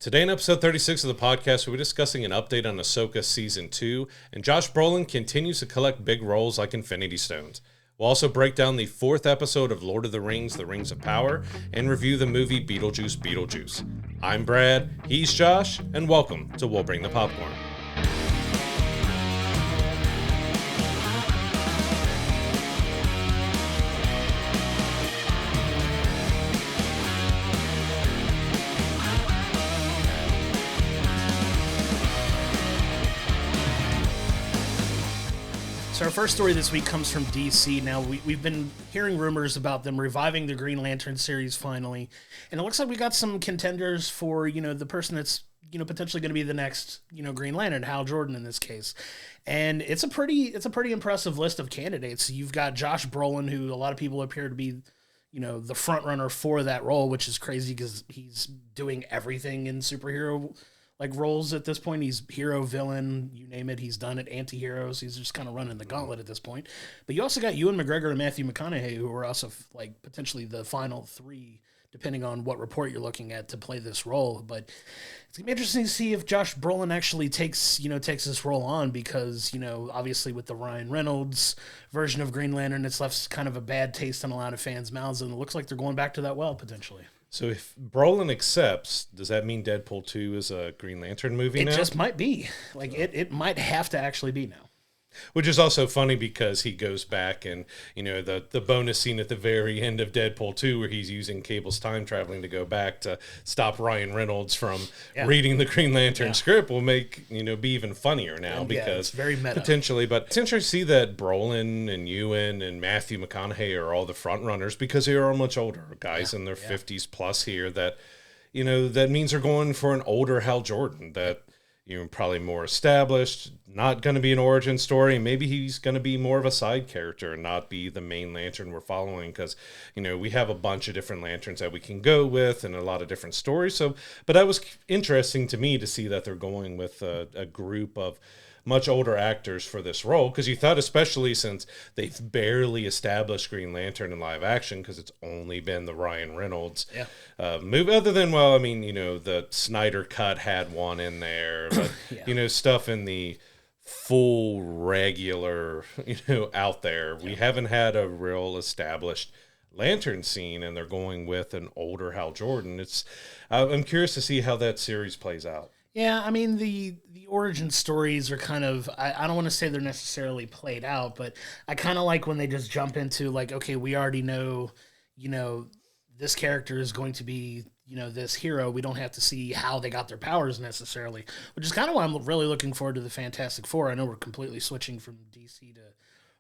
Today in episode 36 of the podcast, we'll be discussing an update on Ahsoka Season 2, and Josh Brolin continues to collect big roles like Infinity Stones. We'll also break down the 4th episode of Lord of the Rings, The Rings of Power, and review the movie Beetlejuice Beetlejuice. I'm Brad, he's Josh, and welcome to We'll Bring the Popcorn. So our first story this week comes from DC. Now, we've been hearing rumors about them reviving the Green Lantern series finally, and it looks like we got some contenders for, the person that's, potentially going to be the next, Green Lantern, Hal Jordan in this case. And it's a pretty impressive list of candidates. You've got Josh Brolin, who a lot of people appear to be, the front runner for that role, which is crazy because he's doing everything in superhero roles at this point. He's hero, villain, you name it, he's done it. Anti-heroes, he's just kind of running the gauntlet at this point. But you also got Ewan McGregor and Matthew McConaughey, who are also potentially the final three, depending on what report you're looking at, to play this role. But it's gonna be interesting to see if Josh Brolin actually takes this role on, because obviously with the Ryan Reynolds version of Green Lantern, it's left kind of a bad taste in a lot of fans' mouths, and it looks like they're going back to that well potentially. So if Brolin accepts, does that mean Deadpool 2 is a Green Lantern movie now? It just might be. It might have to actually be now. Which is also funny because he goes back and, the bonus scene at the very end of Deadpool 2 where he's using Cable's time traveling to go back to stop Ryan Reynolds from reading the Green Lantern script will make, be even funnier now because it's very meta. Potentially. But it's interesting to see that Brolin and Ewan and Matthew McConaughey are all the front runners because they are much older guys in their 50s plus here that, that means they're going for an older Hal Jordan that, probably more established, not going to be an origin story. Maybe he's going to be more of a side character and not be the main Lantern we're following because, we have a bunch of different Lanterns that we can go with and a lot of different stories. So, but that was interesting to me to see that they're going with a group of much older actors for this role, because you thought, especially since they've barely established Green Lantern in live action because it's only been the Ryan Reynolds movie, other than, the Snyder Cut had one in there, but, stuff in the full regular, out there. We haven't had a real established Lantern scene, and they're going with an older Hal Jordan. I'm curious to see how that series plays out. Yeah, I mean, the origin stories are kind of, I don't want to say they're necessarily played out, but I kind of like when they just jump into, okay, we already know, this character is going to be, this hero. We don't have to see how they got their powers necessarily, which is kind of why I'm really looking forward to the Fantastic Four. I know we're completely switching from DC to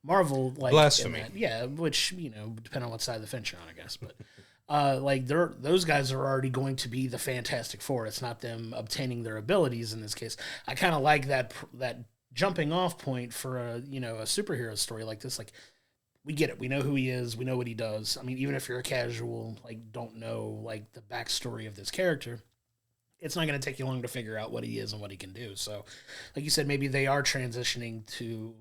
Marvel. Blasphemy. Yeah, which, depending on what side of the fence you're on, I guess, but... those guys are already going to be the Fantastic Four. It's not them obtaining their abilities in this case. I kind of like that jumping off point for a superhero story like this. We get it. We know who he is. We know what he does. I mean, even if you're a casual, don't know the backstory of this character, it's not going to take you long to figure out what he is and what he can do. So, like you said, maybe they are transitioning to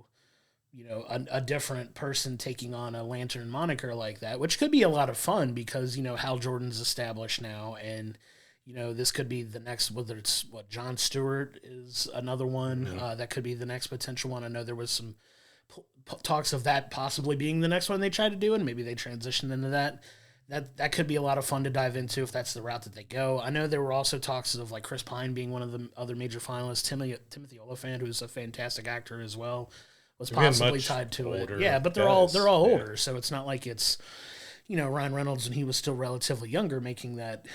a different person taking on a Lantern moniker like that, which could be a lot of fun because, Hal Jordan's established now, and, this could be the next, whether it's Jon Stewart is another one, that could be the next potential one. I know there was some talks of that possibly being the next one they try to do, and maybe they transition into that. That could be a lot of fun to dive into if that's the route that they go. I know there were also talks of Chris Pine being one of the other major finalists, Timothy Olyphant, who's a fantastic actor as well, was possibly tied to it. Yeah, but they're all older, so it's not like it's Ryan Reynolds when he was still relatively younger making that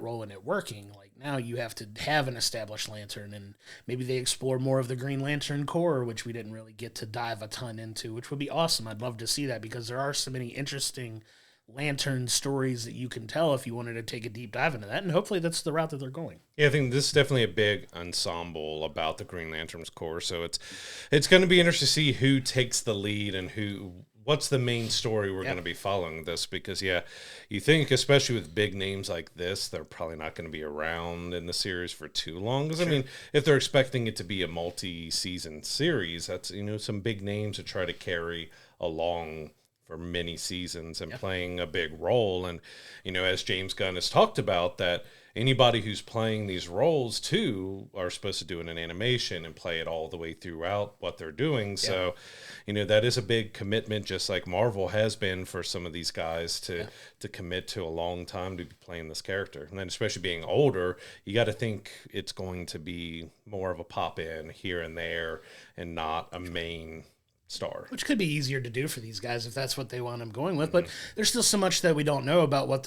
role and it working. Now you have to have an established Lantern, and maybe they explore more of the Green Lantern core, which we didn't really get to dive a ton into, which would be awesome. I'd love to see that because there are so many interesting Lantern stories that you can tell if you wanted to take a deep dive into that, and hopefully that's the route that they're going. Yeah, I think this is definitely a big ensemble about the Green Lantern's core, so it's going to be interesting to see who takes the lead and what's the main story we're going to be following this, because you think, especially with big names like this, they're probably not going to be around in the series for too long, because I mean, if they're expecting it to be a multi-season series, that's some big names to try to carry along for many seasons and playing a big role. And, as James Gunn has talked about, that anybody who's playing these roles too are supposed to do it in animation and play it all the way throughout what they're doing. So, that is a big commitment, just like Marvel has been for some of these guys to commit to a long time to be playing this character. And then especially being older, you got to think it's going to be more of a pop in here and there and not a main star. Which could be easier to do for these guys if that's what they want them going with. But there's still so much that we don't know about what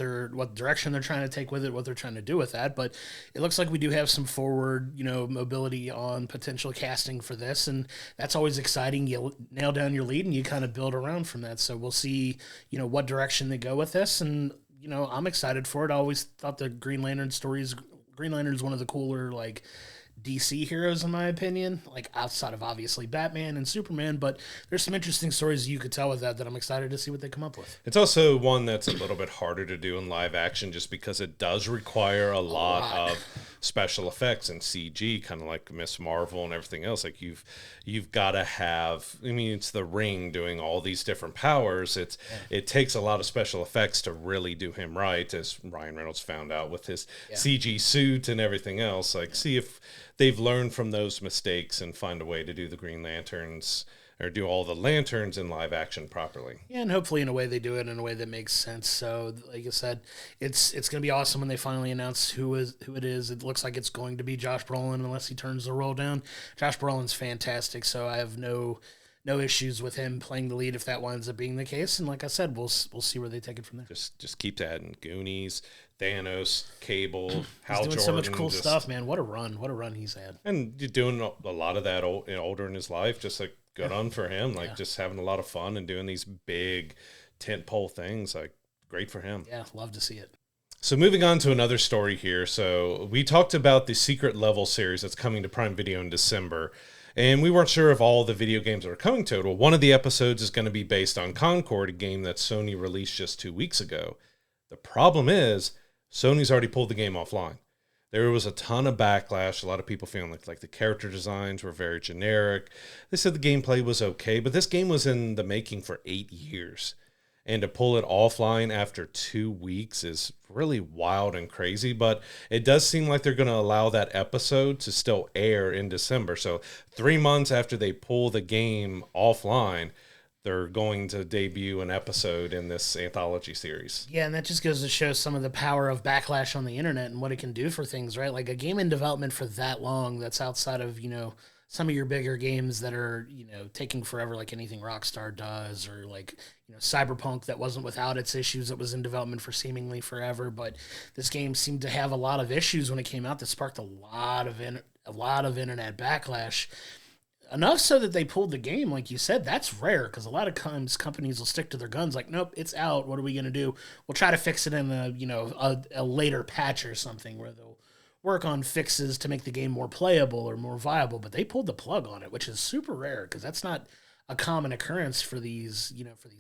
direction they're trying to take with it, what they're trying to do with that. But it looks like we do have some forward, mobility on potential casting for this, and that's always exciting. You nail down your lead and you kind of build around from that. So we'll see, what direction they go with this, and I'm excited for it. I always thought the Green Lantern is one of the cooler DC heroes, in my opinion, outside of obviously Batman and Superman, but there's some interesting stories you could tell with that I'm excited to see what they come up with. It's also one that's a little bit harder to do in live action just because it does require a lot of special effects and CG, kind of like Miss Marvel and everything else. Like you've got to have, it's the Ring doing all these different powers. It takes a lot of special effects to really do him right, as Ryan Reynolds found out with his CG suit and everything else. See if they've learned from those mistakes and find a way to do the Green Lanterns or do all the lanterns in live action properly. Yeah, and hopefully in a way they do it in a way that makes sense. So, like I said, it's going to be awesome when they finally announce who it is. It looks like it's going to be Josh Brolin unless he turns the role down. Josh Brolin's fantastic, so I have no issues with him playing the lead if that winds up being the case. And like I said, we'll see where they take it from there. Just keep adding Goonies, Thanos, Cable, Hal Jordan. He's doing so much cool stuff, man. What a run he's had. And you're doing a lot of that older in his life, just good on for him. Just having a lot of fun and doing these big tentpole things. Great for him. Yeah, love to see it. So moving on to another story here. So we talked about the Secret Level series that's coming to Prime Video in December. And we weren't sure if all the video games are coming to it. Well, one of the episodes is going to be based on Concord, a game that Sony released just 2 weeks ago. The problem is Sony's already pulled the game offline. There was a ton of backlash, a lot of people feeling like the character designs were very generic. They said the gameplay was okay, but this game was in the making for 8 years. And to pull it offline after 2 weeks is really wild and crazy, but it does seem like they're going to allow that episode to still air in December. So 3 months after they pull the game offline, they're going to debut an episode in this anthology series. Yeah, and that just goes to show some of the power of backlash on the internet and what it can do for things, right? Like a game in development for that long that's outside of, some of your bigger games that are, taking forever, like anything Rockstar does, or Cyberpunk that wasn't without its issues, that was in development for seemingly forever. But this game seemed to have a lot of issues when it came out that sparked a lot of internet backlash. Enough so that they pulled the game, like you said. That's rare because a lot of times companies will stick to their guns. Like, nope, it's out. What are we going to do? We'll try to fix it in a later patch or something where they'll work on fixes to make the game more playable or more viable. But they pulled the plug on it, which is super rare because that's not a common occurrence for these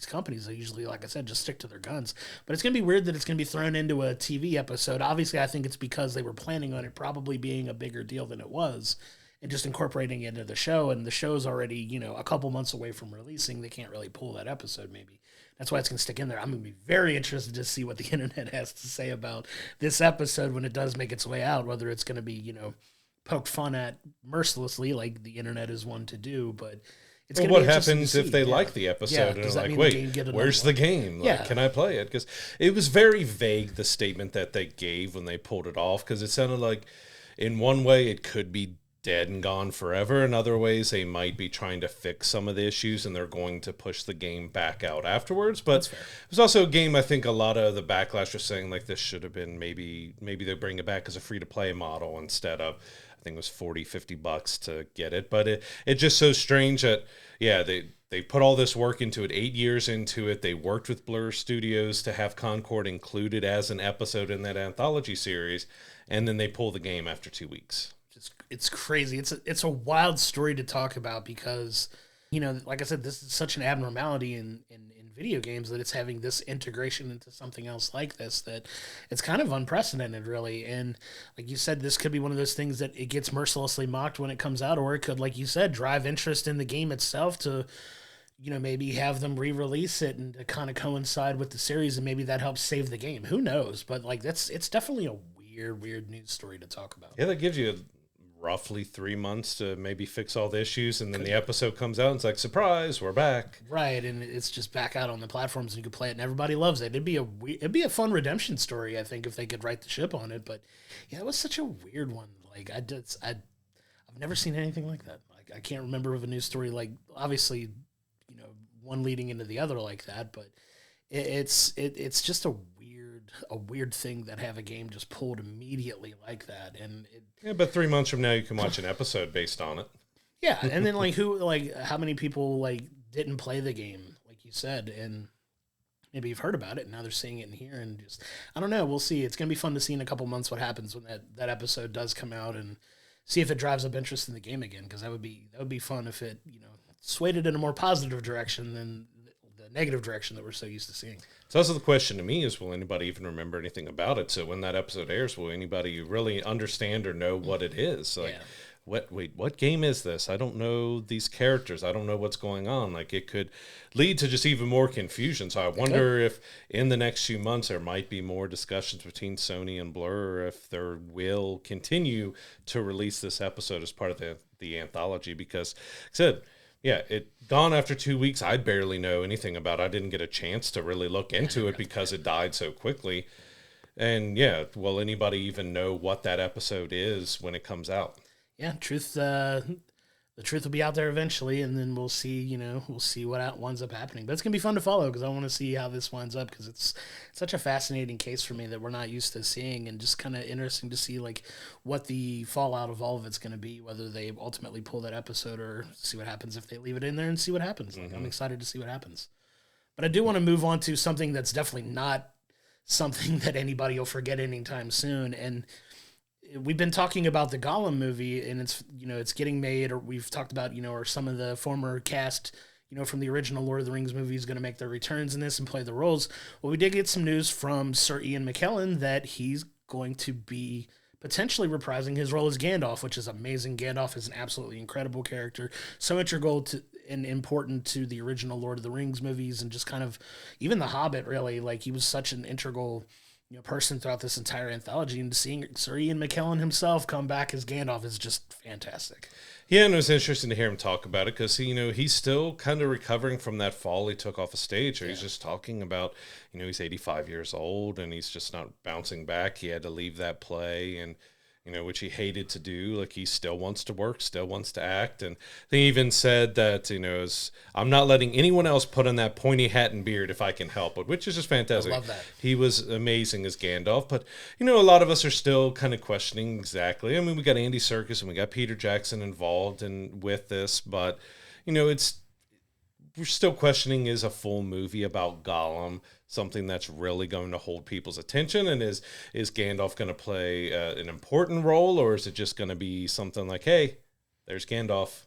companies. They usually, like I said, just stick to their guns. But it's going to be weird that it's going to be thrown into a TV episode. Obviously, I think it's because they were planning on it probably being a bigger deal than it was, and just incorporating it into the show, and the show's already, a couple months away from releasing. They can't really pull that episode, maybe. That's why it's going to stick in there. I'm going to be very interested to see what the internet has to say about this episode when it does make its way out, whether it's going to be, poked fun at mercilessly like the internet is one to do, but it's going to be interesting. What happens if they like the episode and are like, wait, where's the game? Can I play it? Because it was very vague, the statement that they gave when they pulled it off, because it sounded like in one way it could be dead and gone forever. In other ways, they might be trying to fix some of the issues and they're going to push the game back out afterwards. But it was also a game, I think a lot of the backlash was saying like this should have been maybe they bring it back as a free-to-play model instead of, I think it was $40-50 to get it. But it's just so strange that, they put all this work into it, 8 years into it. They worked with Blur Studios to have Concord included as an episode in that anthology series, and then they pull the game after 2 weeks. It's crazy. It's a wild story to talk about because, like I said, this is such an abnormality in video games that it's having this integration into something else like this, that it's kind of unprecedented, really. And like you said, this could be one of those things that it gets mercilessly mocked when it comes out, or it could, like you said, drive interest in the game itself to, maybe have them re-release it and to kind of coincide with the series, and maybe that helps save the game. Who knows? But it's definitely a weird news story to talk about. Yeah, that gives you roughly 3 months to maybe fix all the issues, and then the episode comes out and it's like, surprise, we're back. Right, and it's just back out on the platforms and you can play it and everybody loves it. It'd be a fun redemption story, I think, if they could write the ship on it. But yeah, it was such a weird one. Like I've never seen anything like that. Like I can't remember of a news story like, obviously, one leading into the other like that, but it's just a weird thing that have a game just pulled immediately like that. And but 3 months from now you can watch an episode based on it. Yeah, and then how many people didn't play the game, like you said, and maybe you've heard about it and now they're seeing it in here, and just, I don't know, we'll see. It's gonna be fun to see in a couple months what happens when that episode does come out, and see if it drives up interest in the game again, because that would be fun if it swayed it in a more positive direction than the negative direction that we're so used to seeing. So also the question to me is, will anybody even remember anything about it? So when that episode airs, will anybody really understand or know what it is? Like, what game is this? I don't know these characters. I don't know what's going on. Like, it could lead to just even more confusion. So I wonder if in the next few months there might be more discussions between Sony and Blur, or if there will continue to release this episode as part of the anthology. Because, like I said, yeah, it gone after 2 weeks. I barely know anything about it. I didn't get a chance to really look into it because it died so quickly. And yeah, will anybody even know what that episode is when it comes out? Yeah, the truth will be out there eventually, and then we'll see what winds up happening. But it's gonna be fun to follow, because I want to see how this winds up, because it's such a fascinating case for me that we're not used to seeing, and just kind of interesting to see what the fallout of all of it's gonna be, whether they ultimately pull that episode or see what happens if they leave it in there, and see what happens. I'm excited to see what happens. But I do want to move on to something that's definitely not something that anybody will forget anytime soon, and we've been talking about the Gollum movie, and it's getting made, or we've talked about, or some of the former cast, from the original Lord of the Rings movie is going to make their returns in this and play the roles. Well, we did get some news from Sir Ian McKellen that he's going to be potentially reprising his role as Gandalf, which is amazing. Gandalf is an absolutely incredible character, so integral to and important to the original Lord of the Rings movies, and just kind of even The Hobbit, really. Like, he was such an integral person throughout this entire anthology, and seeing Sir Ian McKellen himself come back as Gandalf is just fantastic. Yeah, and it was interesting to hear him talk about it, because he's still kind of recovering from that fall he took off a stage. He's just talking about, he's 85 years old and he's just not bouncing back. He had to leave that play, and which he hated to do. Like, he still wants to work, still wants to act. And they even said that, I'm not letting anyone else put on that pointy hat and beard if I can help it, which is just fantastic. I love that. He was amazing as Gandalf. But, a lot of us are still kind of questioning exactly. I mean, we got Andy Serkis and we got Peter Jackson involved with this, but, we're still questioning, is a full movie about Gollum something that's really going to hold people's attention? And is Gandalf going to play an important role, or is it just going to be something like, hey, there's Gandalf?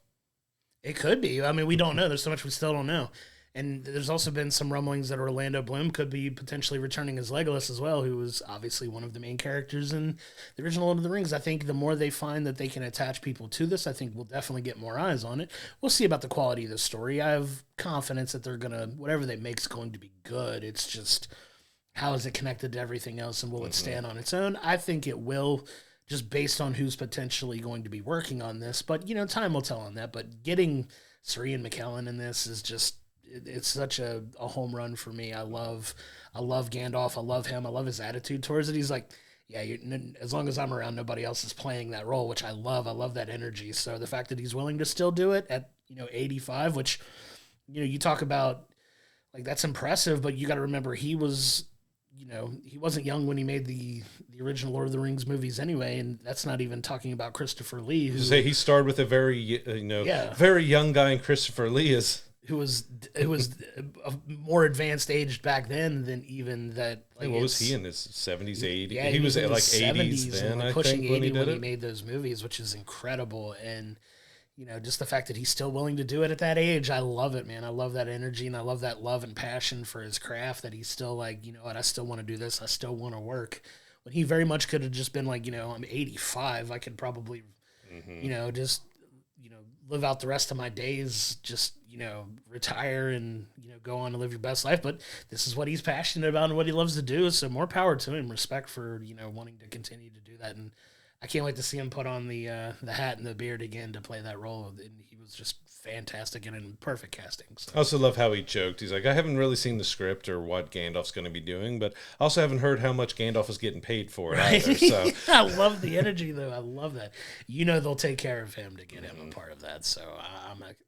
It could be. I mean, we don't know. There's so much we still don't know. And there's also been some rumblings that Orlando Bloom could be potentially returning as Legolas as well, who was obviously one of the main characters in the original Lord of the Rings. I think the more they find that they can attach people to this, I think we'll definitely get more eyes on it. We'll see about the quality of the story. I have confidence that they're going to, whatever they make is going to be good. It's just, how is it connected to everything else, and will it stand on its own? I think it will, just based on who's potentially going to be working on this. But, time will tell on that. But getting Sir Ian McKellen in this is just, it's such a home run for me. I love Gandalf. I love him. I love his attitude towards it. He's like, yeah, as long as I'm around, nobody else is playing that role, which I love. I love that energy. So the fact that he's willing to still do it at 85, which you talk about, like, that's impressive. But you got to remember, he was he wasn't young when he made the original Lord of the Rings movies anyway, and that's not even talking about Christopher Lee. He started with a very very young guy, and Christopher Lee is. Who was a more advanced aged back then than even that. Like, what was he in his 70s, 80s? Yeah, he was in like 80s then, I pushing think, 80 when he made those movies, which is incredible. And just the fact that he's still willing to do it at that age, I love it, man. I love that energy, and I love that love and passion for his craft, that he's still like, what, I still want to do this. I still want to work. When he very much could have just been like, I'm 85. I could probably, just live out the rest of my days, just, retire and, go on and live your best life. But this is what he's passionate about and what he loves to do. So more power to him. Respect for, wanting to continue to do that. And I can't wait to see him put on the hat and the beard again to play that role. And he was just fantastic and in perfect casting. So. I also love how he joked. He's like, I haven't really seen the script or what Gandalf's going to be doing, but I also haven't heard how much Gandalf is getting paid for it either. So I love the energy, though. I love that. They'll take care of him to get him a part of that. So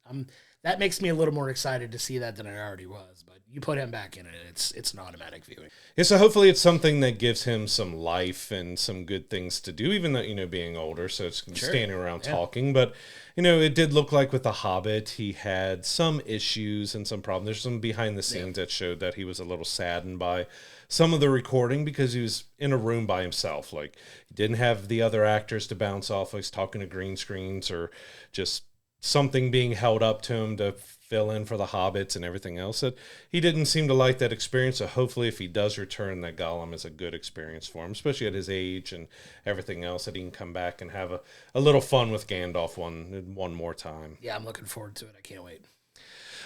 I'm that makes me a little more excited to see that than I already was. But you put him back in it, it's an automatic viewing. Yeah, so hopefully it's something that gives him some life and some good things to do, even though, being older, so it's standing around talking. But, it did look like with The Hobbit, he had some issues and some problems. There's some behind the scenes that showed that he was a little saddened by some of the recording because he was in a room by himself. Like, he didn't have the other actors to bounce off. He's talking to green screens or just something being held up to him to fill in for the hobbits and everything else. That he didn't seem to like that experience. So hopefully if he does return, that Gollum is a good experience for him, especially at his age and everything else, that he can come back and have a little fun with Gandalf one more time. Yeah, I'm looking forward to it. I can't wait.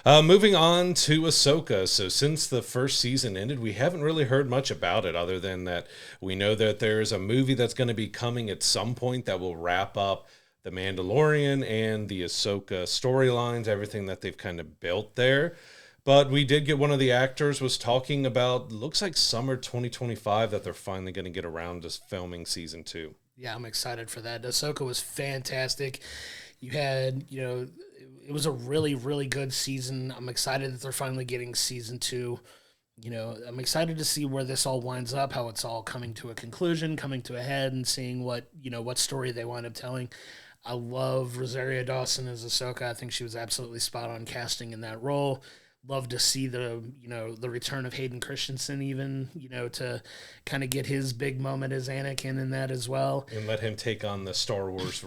Moving on to Ahsoka. So since the first season ended, we haven't really heard much about it other than that we know that there's a movie that's going to be coming at some point that will wrap up The Mandalorian and the Ahsoka storylines, everything that they've kind of built there. But we did get one of the actors was talking about, looks like summer 2025, that they're finally going to get around to filming season 2. Yeah, I'm excited for that. Ahsoka was fantastic. You had, it was a really, really good season. I'm excited that they're finally getting season 2. I'm excited to see where this all winds up, how it's all coming to a conclusion, coming to a head, and seeing what story they wind up telling. I love Rosario Dawson as Ahsoka. I think she was absolutely spot on casting in that role. Love to see the return of Hayden Christensen even, to kind of get his big moment as Anakin in that as well. And let him take on the Star Wars,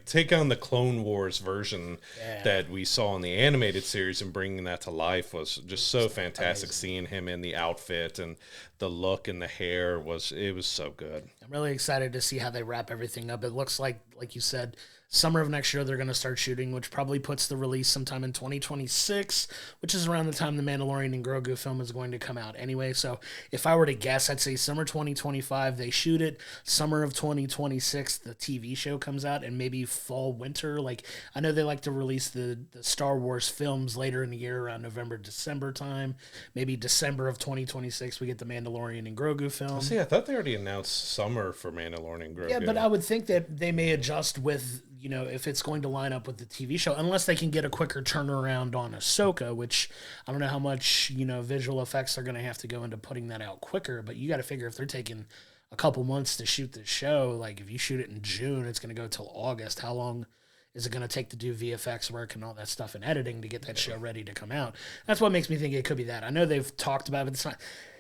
take on the Clone Wars version that we saw in the animated series, and bringing that to life was just so fantastic. Amazing. Seeing him in the outfit and the look and the hair was so good. I'm really excited to see how they wrap everything up. It looks like you said, summer of next year they're going to start shooting, which probably puts the release sometime in 2026, which is around the time the Mandalorian and Grogu film is going to come out anyway. So if I were to guess, I'd say summer 2025 they shoot it, summer of 2026 the TV show comes out, and maybe fall winter. Like, I know they like to release the Star Wars films later in the year around November, December time. Maybe December of 2026 we get the Mandalorian and Grogu film. See, I thought they already announced summer for Mandalorian and Grogu. Yeah, but I would think that they may adjust with, if it's going to line up with the TV show, unless they can get a quicker turnaround on Ahsoka, which I don't know how much, visual effects are going to have to go into putting that out quicker. But you got to figure if they're taking a couple months to shoot the show, like if you shoot it in June, it's going to go till August. How long is it going to take to do VFX work and all that stuff and editing to get that show ready to come out? That's what makes me think it could be that. I know they've talked about it, but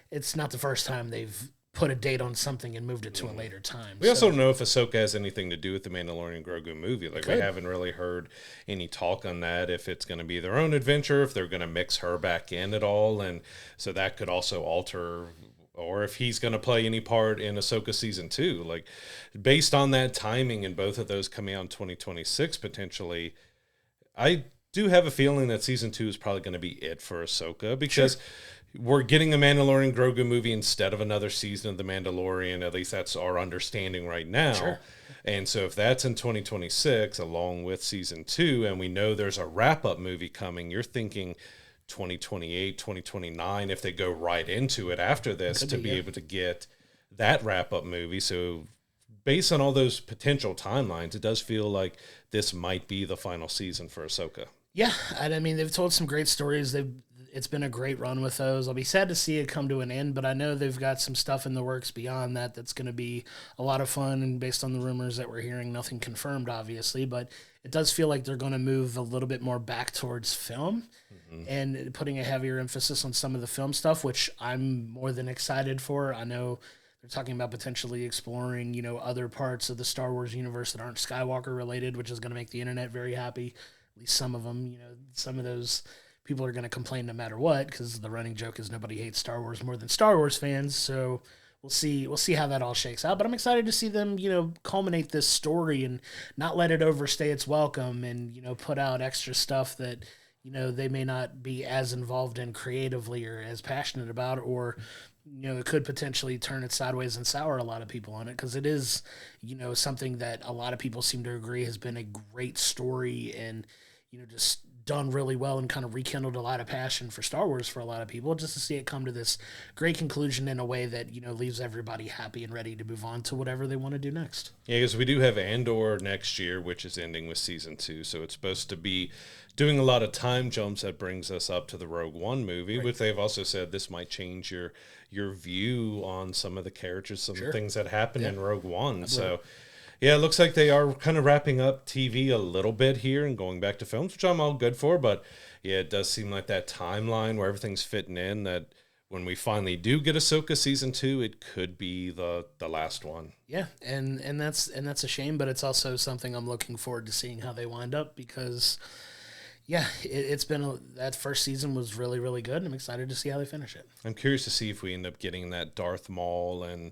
it's not the first time they've put a date on something and moved it to a later time. We also don't know if Ahsoka has anything to do with the Mandalorian Grogu movie. Like, we haven't really heard any talk on that, if it's going to be their own adventure, if they're going to mix her back in at all. And so that could also alter, or if he's going to play any part in Ahsoka season 2. Like, based on that timing and both of those coming out in 2026 potentially, I do have a feeling that season 2 is probably going to be it for Ahsoka, because we're getting a Mandalorian Grogu movie instead of another season of The Mandalorian. At least that's our understanding right now. Sure. And so if that's in 2026, along with season 2, and we know there's a wrap-up movie coming, you're thinking 2028, 2029, if they go right into it after this, to be able to get that wrap-up movie. So based on all those potential timelines, it does feel like this might be the final season for Ahsoka. Yeah, and I mean, they've told some great stories. It's been a great run with those. I'll be sad to see it come to an end, but I know they've got some stuff in the works beyond that that's going to be a lot of fun, and based on the rumors that we're hearing, nothing confirmed, obviously, but it does feel like they're going to move a little bit more back towards film and putting a heavier emphasis on some of the film stuff, which I'm more than excited for. I know they're talking about potentially exploring, other parts of the Star Wars universe that aren't Skywalker related, which is going to make the internet very happy. At least some of them, some of those people are going to complain no matter what, because the running joke is nobody hates Star Wars more than Star Wars fans. So we'll see how that all shakes out. But I'm excited to see them, culminate this story and not let it overstay its welcome, and put out extra stuff that they may not be as involved in creatively or as passionate about, or it could potentially turn it sideways and sour a lot of people on it, because it is something that a lot of people seem to agree has been a great story, and just done really well and kind of rekindled a lot of passion for Star Wars for a lot of people, just to see it come to this great conclusion in a way that, leaves everybody happy and ready to move on to whatever they want to do next. Yeah, because we do have Andor next year, which is ending with season 2. So it's supposed to be doing a lot of time jumps that brings us up to the Rogue One movie, right. Which they've also said this might change your view on some of the characters, some of the things that happen in Rogue One. Absolutely. So yeah, it looks like they are kind of wrapping up TV a little bit here and going back to films, which I'm all good for. But yeah, it does seem like that timeline where everything's fitting in, that when we finally do get Ahsoka season 2, it could be the last one. Yeah, and that's a shame, but it's also something I'm looking forward to seeing how they wind up, because yeah, it's been that first season was really, really good. I'm excited to see how they finish it. I'm curious to see if we end up getting that Darth Maul and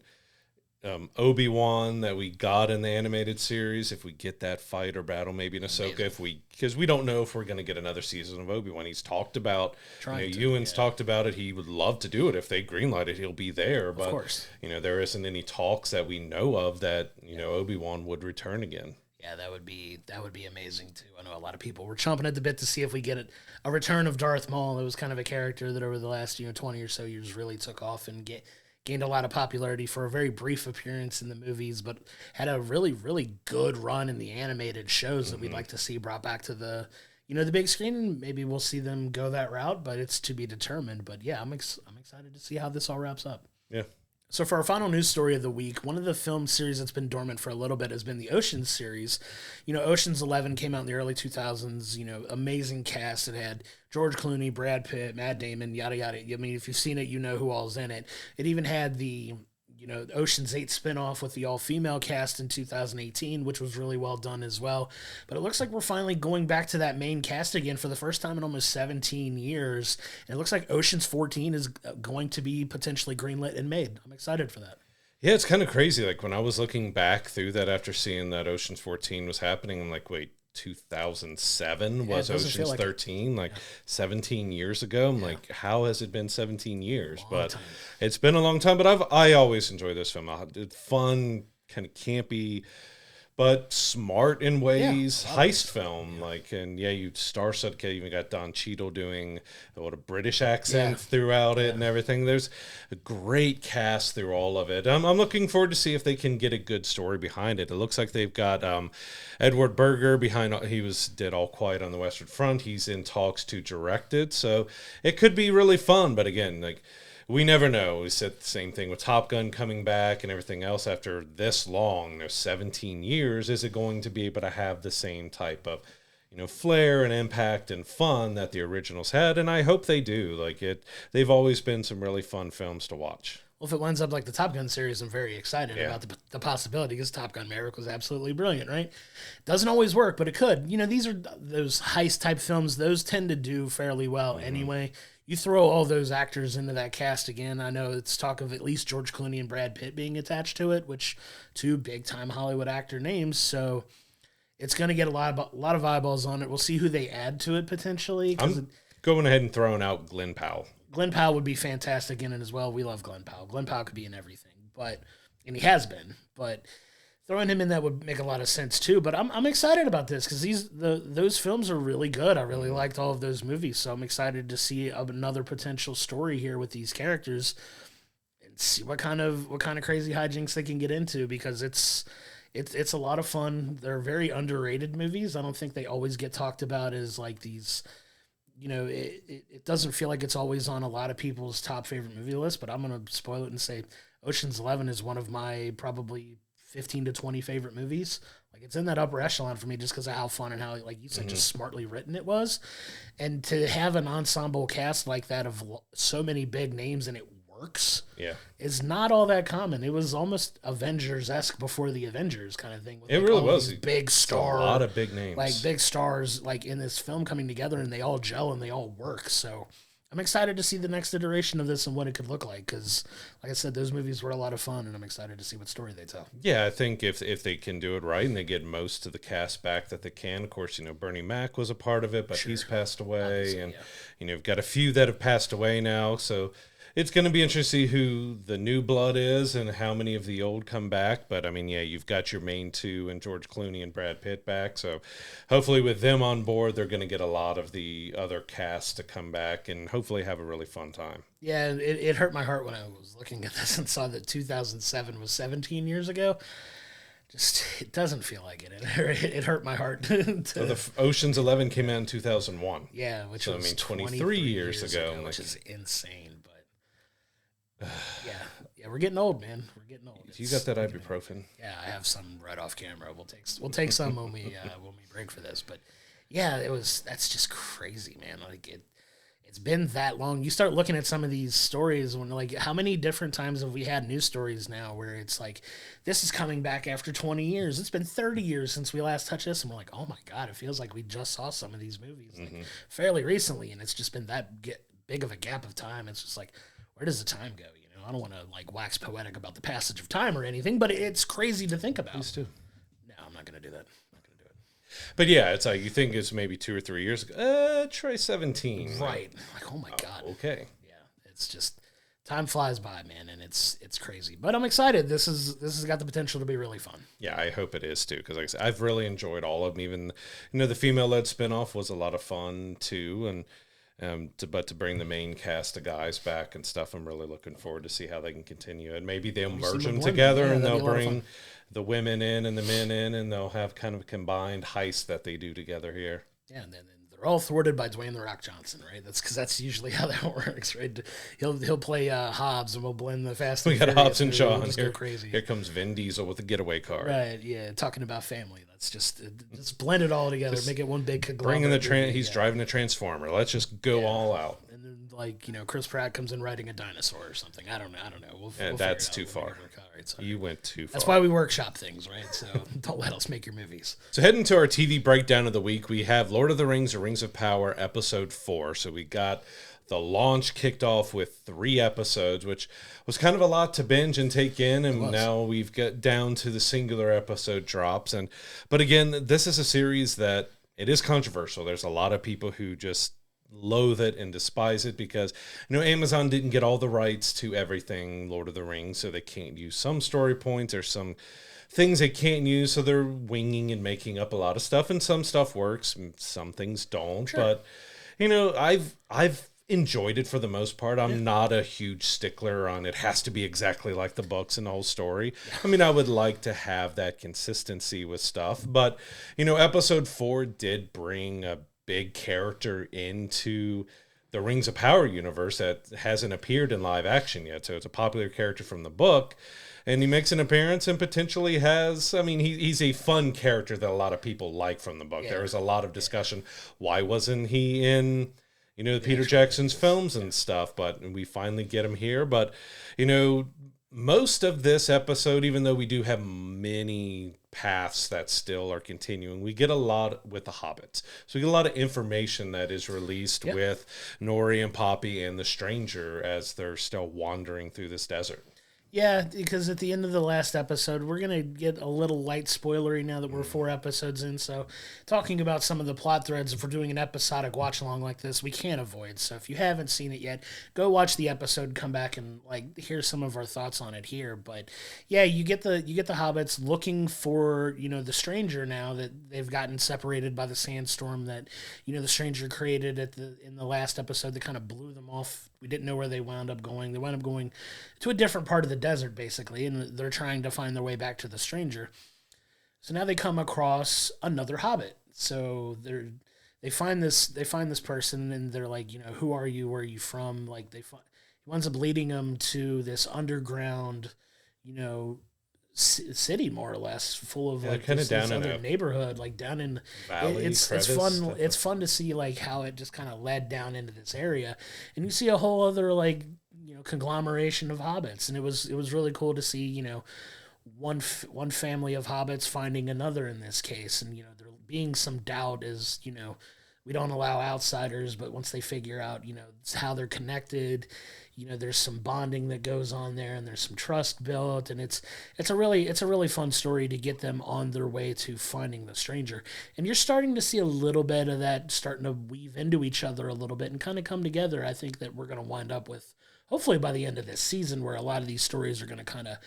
Obi-Wan that we got in the animated series, if we get that fight or battle maybe in Ahsoka, because we don't know if we're going to get another season of Obi-Wan. He's talked about, Ewan's talked about it. He would love to do it. If they greenlight it, he'll be there. But, of course. There isn't any talks that we know of that, Obi-Wan would return again. Yeah, that would be amazing too. I know a lot of people were chomping at the bit to see if we get a return of Darth Maul. It was kind of a character that over the last 20 or so years really took off and gained a lot of popularity for a very brief appearance in the movies, but had a really, really good run in the animated shows that we'd like to see brought back to the the big screen, and maybe we'll see them go that route, but it's to be determined. But yeah, I'm excited to see how this all wraps up. Yeah. So for our final news story of the week, one of the film series that's been dormant for a little bit has been the Oceans series. Oceans 11 came out in the early 2000s, amazing cast. It had George Clooney, Brad Pitt, Matt Damon, yada, yada. I mean, if you've seen it, you know who all's in it. It even had the Ocean's 8 spinoff with the all-female cast in 2018, which was really well done as well. But it looks like we're finally going back to that main cast again for the first time in almost 17 years. And it looks like Ocean's 14 is going to be potentially greenlit and made. I'm excited for that. Yeah, it's kind of crazy. Like, when I was looking back through that after seeing that Ocean's 14 was happening, I'm like, wait, 2007 was Ocean's 13, 17 years ago. I'm like, how has it been 17 years? But it's been a long time. But I always enjoy this film. It's fun, kind of campy, but smart in ways. Heist film, you star-studded. You even got Don Cheadle doing a British accent throughout it and everything. There's a great cast through all of it. I'm looking forward to see if they can get a good story behind it. It looks like they've got Edward Berger behind. He did All Quiet on the Western Front. He's in talks to direct it, so it could be really fun. But again, we never know. We said the same thing with Top Gun coming back and everything else after this long. There's 17 years. Is it going to be able to have the same type of, flair and impact and fun that the originals had? And I hope they do. They've always been some really fun films to watch. Well, if it winds up like the Top Gun series, I'm very excited about the possibility, because Top Gun Maverick was absolutely brilliant, right? Doesn't always work, but it could. These are those heist-type films. Those tend to do fairly well anyway. You throw all those actors into that cast again. I know it's talk of at least George Clooney and Brad Pitt being attached to it, which two big-time Hollywood actor names. So it's going to get a lot of eyeballs on it. We'll see who they add to it potentially. I'm going ahead and throwing out Glenn Powell. Glenn Powell would be fantastic in it as well. We love Glenn Powell. Glenn Powell could be in everything, and he has been. But throwing him in that would make a lot of sense too. But I'm excited about this, because those films are really good. I really liked all of those movies, so I'm excited to see another potential story here with these characters and see what kind of crazy hijinks they can get into, because it's a lot of fun. They're very underrated movies. I don't think they always get talked about as like these. It doesn't feel like it's always on a lot of people's top favorite movie list, but I'm going to spoil it and say Ocean's 11 is one of my probably 15 to 20 favorite movies. It's in that upper echelon for me, just because of how fun and how, like you said, just smartly written it was. And to have an ensemble cast like that of so many big names and it works is not all that common. It was almost Avengers-esque before the Avengers kind of thing. With it really was. Big star. A lot of big names. Big stars in this film coming together, and they all gel and they all work. So I'm excited to see the next iteration of this and what it could look like. Because, like I said, those movies were a lot of fun, and I'm excited to see what story they tell. Yeah, I think if they can do it right and they get most of the cast back that they can. Of course, Bernie Mac was a part of it, but he's passed away, obviously, and you've got a few that have passed away now. So it's going to be interesting to see who the new blood is and how many of the old come back. But, I mean, yeah, you've got your main two and George Clooney and Brad Pitt back. So hopefully with them on board, they're going to get a lot of the other cast to come back and hopefully have a really fun time. Yeah, it hurt my heart when I was looking at this and saw that 2007 was 17 years ago. Just, it doesn't feel like it. It hurt my heart. So the Ocean's 11 came out in 2001. Yeah, which so, was 23 years ago. Which is insane. Yeah, we're getting old, man. We're getting old. You got that ibuprofen? Yeah, I have some right off camera. We'll take some when we break for this. But yeah, that's just crazy, man. Like it's been that long. You start looking at some of these stories when like how many different times have we had news stories now where it's like this is coming back after 20 years. It's been 30 years since we last touched this, and we're like, oh my god, it feels like we just saw some of these movies like, fairly recently, and it's just been that big of a gap of time. It's just like, where does the time go? I don't want to like wax poetic about the passage of time or anything, but it's crazy to think about. Please do. No, I'm not going to do that. But yeah, it's like you think it's maybe 2 or 3 years ago. Try 17. Right. Like, oh my God. Okay. Yeah. It's just time flies by, man, and it's crazy. But I'm excited. This has got the potential to be really fun. Yeah, I hope it is too, because like I said, I've really enjoyed all of them. Even the female-led spinoff was a lot of fun too, and. But to bring the main cast of guys back and stuff, I'm really looking forward to see how they can continue. And maybe they'll merge them together, and they'll bring the women in and the men in, and they'll have kind of a combined heist that they do together here. Yeah, and then they're all thwarted by Dwayne "The Rock" Johnson, right? That's because that's usually how that works, right? He'll play Hobbs, and we'll blend the Fast and Furious. We got Hobbs and Shaw. Go crazy. Here comes Vin Diesel with a getaway car. Right, yeah, talking about family. Let's just blend it all together, make it one big conglomerate. Bringing he's driving a Transformer. Let's just go all out. And then, Chris Pratt comes in riding a dinosaur or something. I don't know. We'll that's too far. You went too far. That's why we workshop things, right? So don't let us make your movies. So heading to our TV breakdown of the week, we have Lord of the Rings, or Rings of Power, Episode 4. So we got the launch kicked off with 3 episodes, which was kind of a lot to binge and take in, and now we've got down to the singular episode drops. But again, this is a series that it is controversial. There's a lot of people who just loathe it and despise it because Amazon didn't get all the rights to everything Lord of the Rings, so they can't use some story points or some things they can't use, so they're winging and making up a lot of stuff, and some stuff works, and some things don't. Sure. But I've enjoyed it for the most part. I'm not a huge stickler on it has to be exactly like the books and the whole story. I mean, I would like to have that consistency with stuff, but episode 4 did bring a big character into the Rings of Power universe that hasn't appeared in live action yet. So it's a popular character from the book, and he makes an appearance and potentially he's a fun character that a lot of people like from the book. There was a lot of discussion. Why wasn't he in Peter Jackson's films and stuff? But we finally get him here. But most of this episode, even though we do have many paths that still are continuing, we get a lot with the hobbits. So we get a lot of information that is released with Nori and Poppy and the stranger as they're still wandering through this desert. Yeah, because at the end of the last episode, we're going to get a little light spoilery now that we're 4 episodes in. So talking about some of the plot threads, if we're doing an episodic watch-along like this, we can't avoid. So if you haven't seen it yet, go watch the episode, come back and hear some of our thoughts on it here. But yeah, you get the hobbits looking for, the stranger now that they've gotten separated by the sandstorm that, the stranger created in the last episode that kind of blew them off. We didn't know where they wound up going. They wound up going to a different part of the desert, basically, and they're trying to find their way back to the stranger. So now they come across another hobbit. So they find this person, and they're like, who are you? Where are you from? He winds up leading them to this underground, city, more or less, full of kind of down this in other a neighborhood, down in valley. It's fun. It's fun to see how it just kind of led down into this area, and you see a whole other conglomeration of hobbits, and it was really cool to see one family of hobbits finding another in this case, and there being some doubt as we don't allow outsiders, but once they figure out, how they're connected, there's some bonding that goes on there, and there's some trust built, and it's a really fun story to get them on their way to finding the stranger. And you're starting to see a little bit of that starting to weave into each other a little bit and kind of come together. I think that we're going to wind up with, hopefully by the end of this season, where a lot of these stories are going to kind of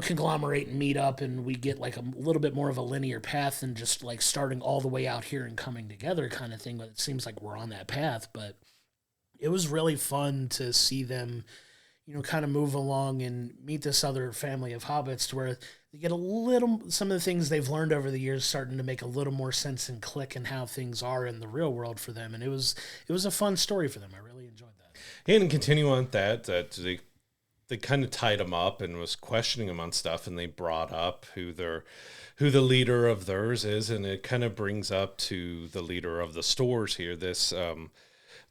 conglomerate and meet up, and we get like a little bit more of a linear path than just like starting all the way out here and coming together kind of thing. But it seems like we're on that path. But it was really fun to see them, kind of move along and meet this other family of hobbits, to where they get some of the things they've learned over the years starting to make a little more sense and click in how things are in the real world for them. And it was a fun story for them. I really enjoyed that. And continue on that they kind of tied him up and was questioning him on stuff, and they brought up who the leader of theirs is, and it kind of brings up to the leader of the stores here,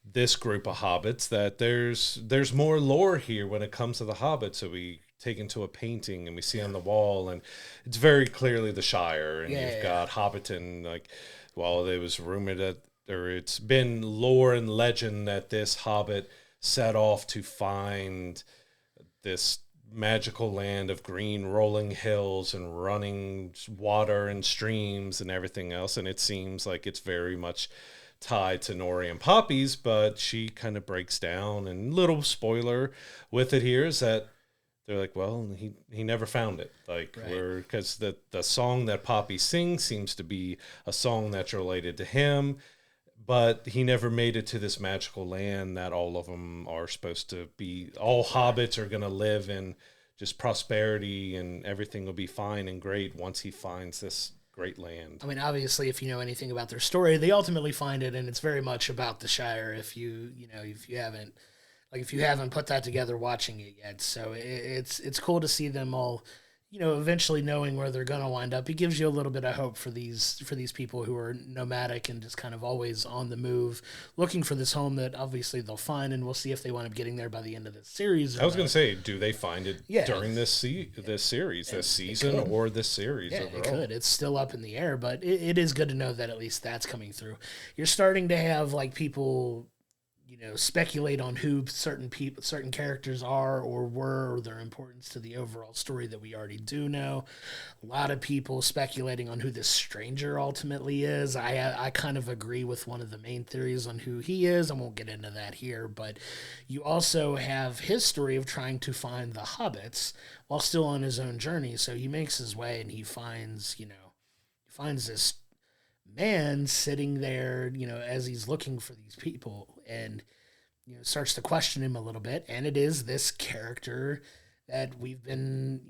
this group of hobbits, that there's more lore here when it comes to the hobbits. So we take into a painting and we see on the wall, and it's very clearly the Shire, and you've got Hobbiton, like, well, it was rumored that, or it's been lore and legend that this hobbit set off to find this magical land of green rolling hills and running water and streams and everything else. And it seems like it's very much tied to Nori and Poppy's, but she kind of breaks down. And little spoiler with it here is that they're like, well, he never found it. Like, right. Because the song that Poppy sings seems to be a song that's related to him, but he never made it to this magical land that all of them are supposed to be. All hobbits are going to live in just prosperity, and everything will be fine and great once he finds this great land. I mean, obviously, if you know anything about their story, they ultimately find it, and it's very much about the Shire. If you haven't put that together watching it yet, so it's cool to see them all, eventually knowing where they're going to wind up. It gives you a little bit of hope for these people who are nomadic and just kind of always on the move, looking for this home that obviously they'll find, and we'll see if they wind up getting there by the end of the series. I was going to say, do they find it during this series, this season, or this series overall? It could. It's still up in the air, but it is good to know that at least that's coming through. You're starting to have like people speculate on who certain characters are or were, or their importance to the overall story that we already do know. A lot of people speculating on who this stranger ultimately is. I kind of agree with one of the main theories on who he is. I won't get into that here, but you also have his story of trying to find the hobbits while still on his own journey. So he makes his way, and he finds this man sitting there, as he's looking for these people, and starts to question him a little bit. And it is this character that we've been,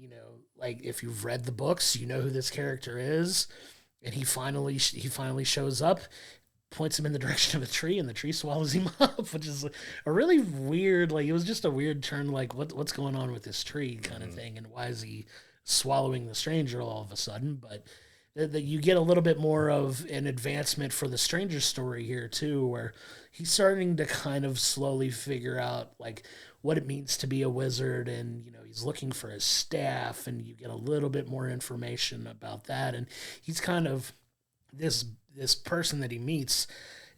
like, if you've read the books, you know who this character is. And he finally shows up, points him in the direction of a tree, and the tree swallows him up, which is a really weird, like, it was just a weird turn, like, what's going on with this tree kind of thing, and why is he swallowing the stranger all of a sudden? But that you get a little bit more of an advancement for the stranger story here too, where he's starting to kind of slowly figure out like what it means to be a wizard, and he's looking for his staff, and you get a little bit more information about that. And he's kind of this person that he meets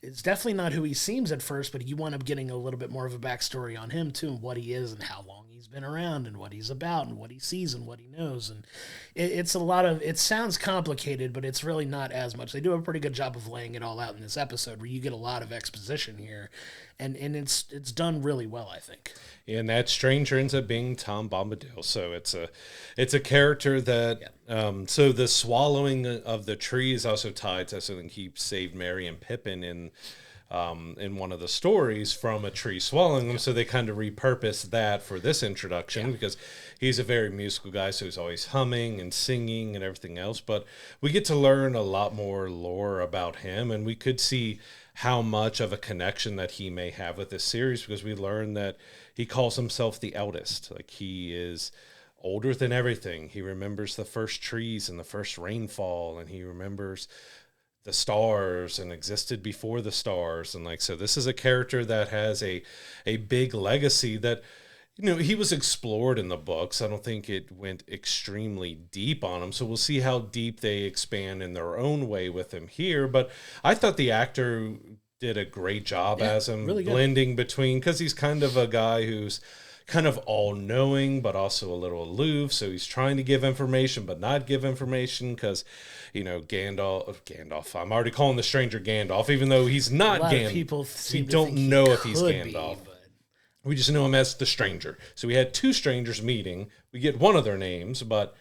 is definitely not who he seems at first, but you wind up getting a little bit more of a backstory on him too, and what he is, and how long he's been around, and what he's about, and what he sees, and what he knows. And it's a lot of, it sounds complicated, but it's really not as much. They do a pretty good job of laying it all out in this episode, where you get a lot of exposition here, and it's done really well, I think. Yeah, and that stranger ends up being Tom Bombadil. So it's a character that so the swallowing of the tree is also tied to something he saved Merry and Pippin in one of the stories from a tree swallowing them. So they kind of repurposed that for this introduction because he's a very musical guy, so he's always humming and singing and everything else. But we get to learn a lot more lore about him, and we could see how much of a connection that he may have with this series, because we learn that he calls himself the eldest. Like, he is older than everything. He remembers the first trees and the first rainfall, and he remembers the stars and existed before the stars. And like, so this is a character that has a big legacy that he was explored in the books. I don't think it went extremely deep on him. So we'll see how deep they expand in their own way with him here. But I thought the actor did a great job as him, really blending between, because he's kind of a guy who's kind of all-knowing, but also a little aloof. So he's trying to give information, but not give information, because, Gandalf, I'm already calling the stranger Gandalf, even though he's not Gandalf. People we don't know if he's Gandalf. We just know him as the stranger. So we had two strangers meeting. We get one of their names, but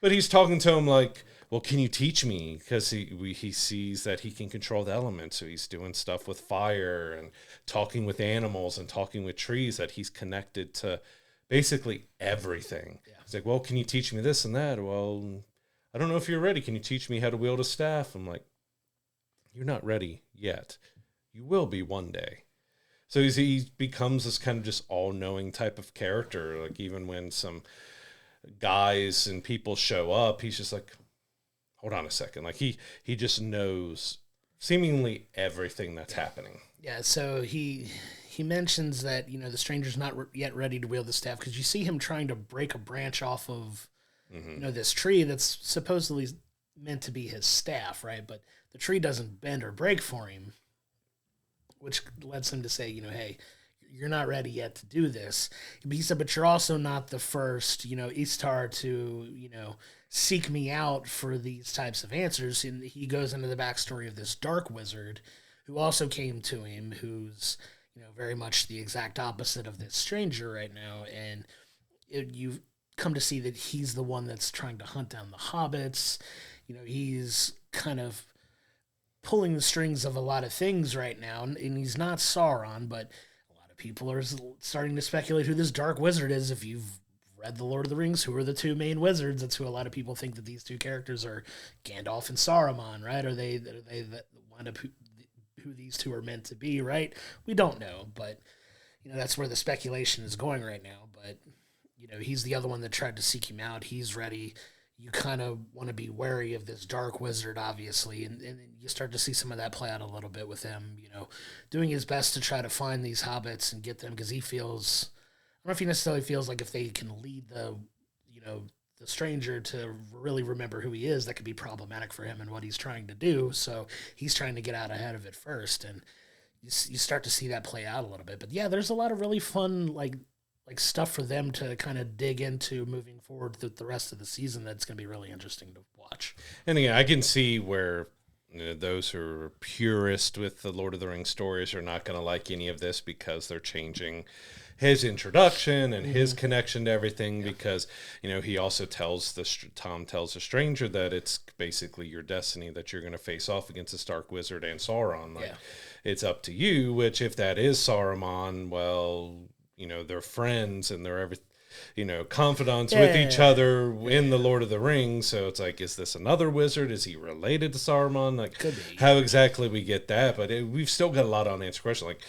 he's talking to him like, well, can you teach me? Because he sees that he can control the elements. So he's doing stuff with fire and talking with animals and talking with trees, that he's connected to basically everything. Yeah. He's like, well, can you teach me this and that? Well, I don't know if you're ready. Can you teach me how to wield a staff? I'm like, you're not ready yet. You will be one day. So he becomes this kind of just all-knowing type of character. Like, even when some guys and people show up, he's just like, hold on a second. Like, he just knows seemingly everything that's happening. Yeah, so he mentions that, the stranger's not yet ready to wield the staff, because you see him trying to break a branch off of, this tree that's supposedly meant to be his staff, right? But the tree doesn't bend or break for him, which lets him to say, hey, you're not ready yet to do this. But he said, but you're also not the first, Istar to, seek me out for these types of answers. And he goes into the backstory of this dark wizard who also came to him, who's, very much the exact opposite of this stranger right now. And you come to see that he's the one that's trying to hunt down the hobbits. He's kind of pulling the strings of a lot of things right now, and he's not Sauron, but a lot of people are starting to speculate who this dark wizard is. If you've read The Lord of the Rings, who are the two main wizards? That's who a lot of people think that these two characters are, Gandalf and Saruman, right? Are they that wind up who these two are meant to be, right? We don't know, but that's where the speculation is going right now. But he's the other one that tried to seek him out. He's ready. You kind of want to be wary of this dark wizard, obviously, and you start to see some of that play out a little bit with him, doing his best to try to find these hobbits and get them, because he feels, I don't know if he necessarily feels like if they can lead the stranger to really remember who he is, that could be problematic for him and what he's trying to do. So he's trying to get out ahead of it first, and you start to see that play out a little bit. But yeah, there's a lot of really fun, like stuff for them to kind of dig into moving forward through the rest of the season. That's going to be really interesting to watch. And again, I can see where those who are purist with the Lord of the Rings stories are not going to like any of this, because they're changing his introduction and his connection to everything. Yeah. Because he also tells Tom tells the stranger that it's basically your destiny, that you're going to face off against the Stark Wizard and Sauron. Like, it's up to you. Which, if that is Saruman, well, they're friends and they're confidants with each other in the Lord of the Rings. So it's like, is this another wizard? Is he related to Saruman? Like, could be. How exactly we get that? But we've still got a lot of unanswered questions. Like,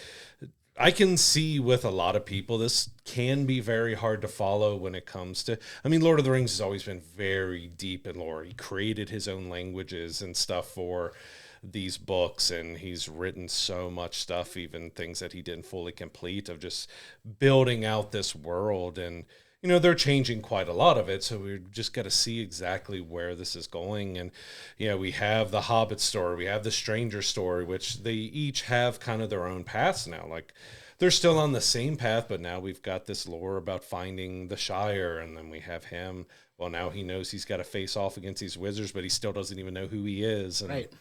I can see with a lot of people, this can be very hard to follow when it comes to, Lord of the Rings has always been very deep in lore. He created his own languages and stuff for these books, and he's written so much stuff, even things that he didn't fully complete, of just building out this world. And they're changing quite a lot of it, so we just got to see exactly where this is going. And we have the Hobbit story, we have the Stranger story, which they each have kind of their own paths now. Like, they're still on the same path, but now we've got this lore about finding the Shire, and then we have him. Well, now he knows he's got to face off against these wizards, but he still doesn't even know who he is. And right.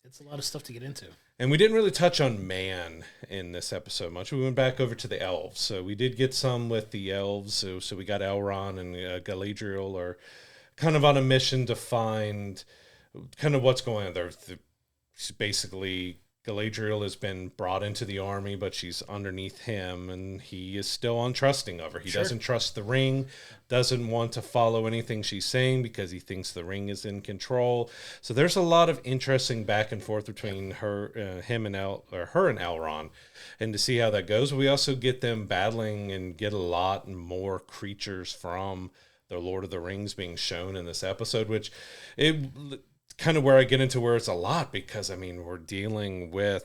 It's a lot of stuff to get into. And we didn't really touch on man in this episode much. We went back over to the elves. So we did get some with the elves. So we got Elrond and Galadriel are kind of on a mission to find kind of what's going on there. Basically, Galadriel has been brought into the army, but she's underneath him, and he is still untrusting of her. He doesn't trust the ring, doesn't want to follow anything she's saying because he thinks the ring is in control. So there's a lot of interesting back and forth between her and Elrond, and to see how that goes. We also get them battling and get a lot more creatures from the Lord of the Rings being shown in this episode, which kind of where I get into where it's a lot, because we're dealing with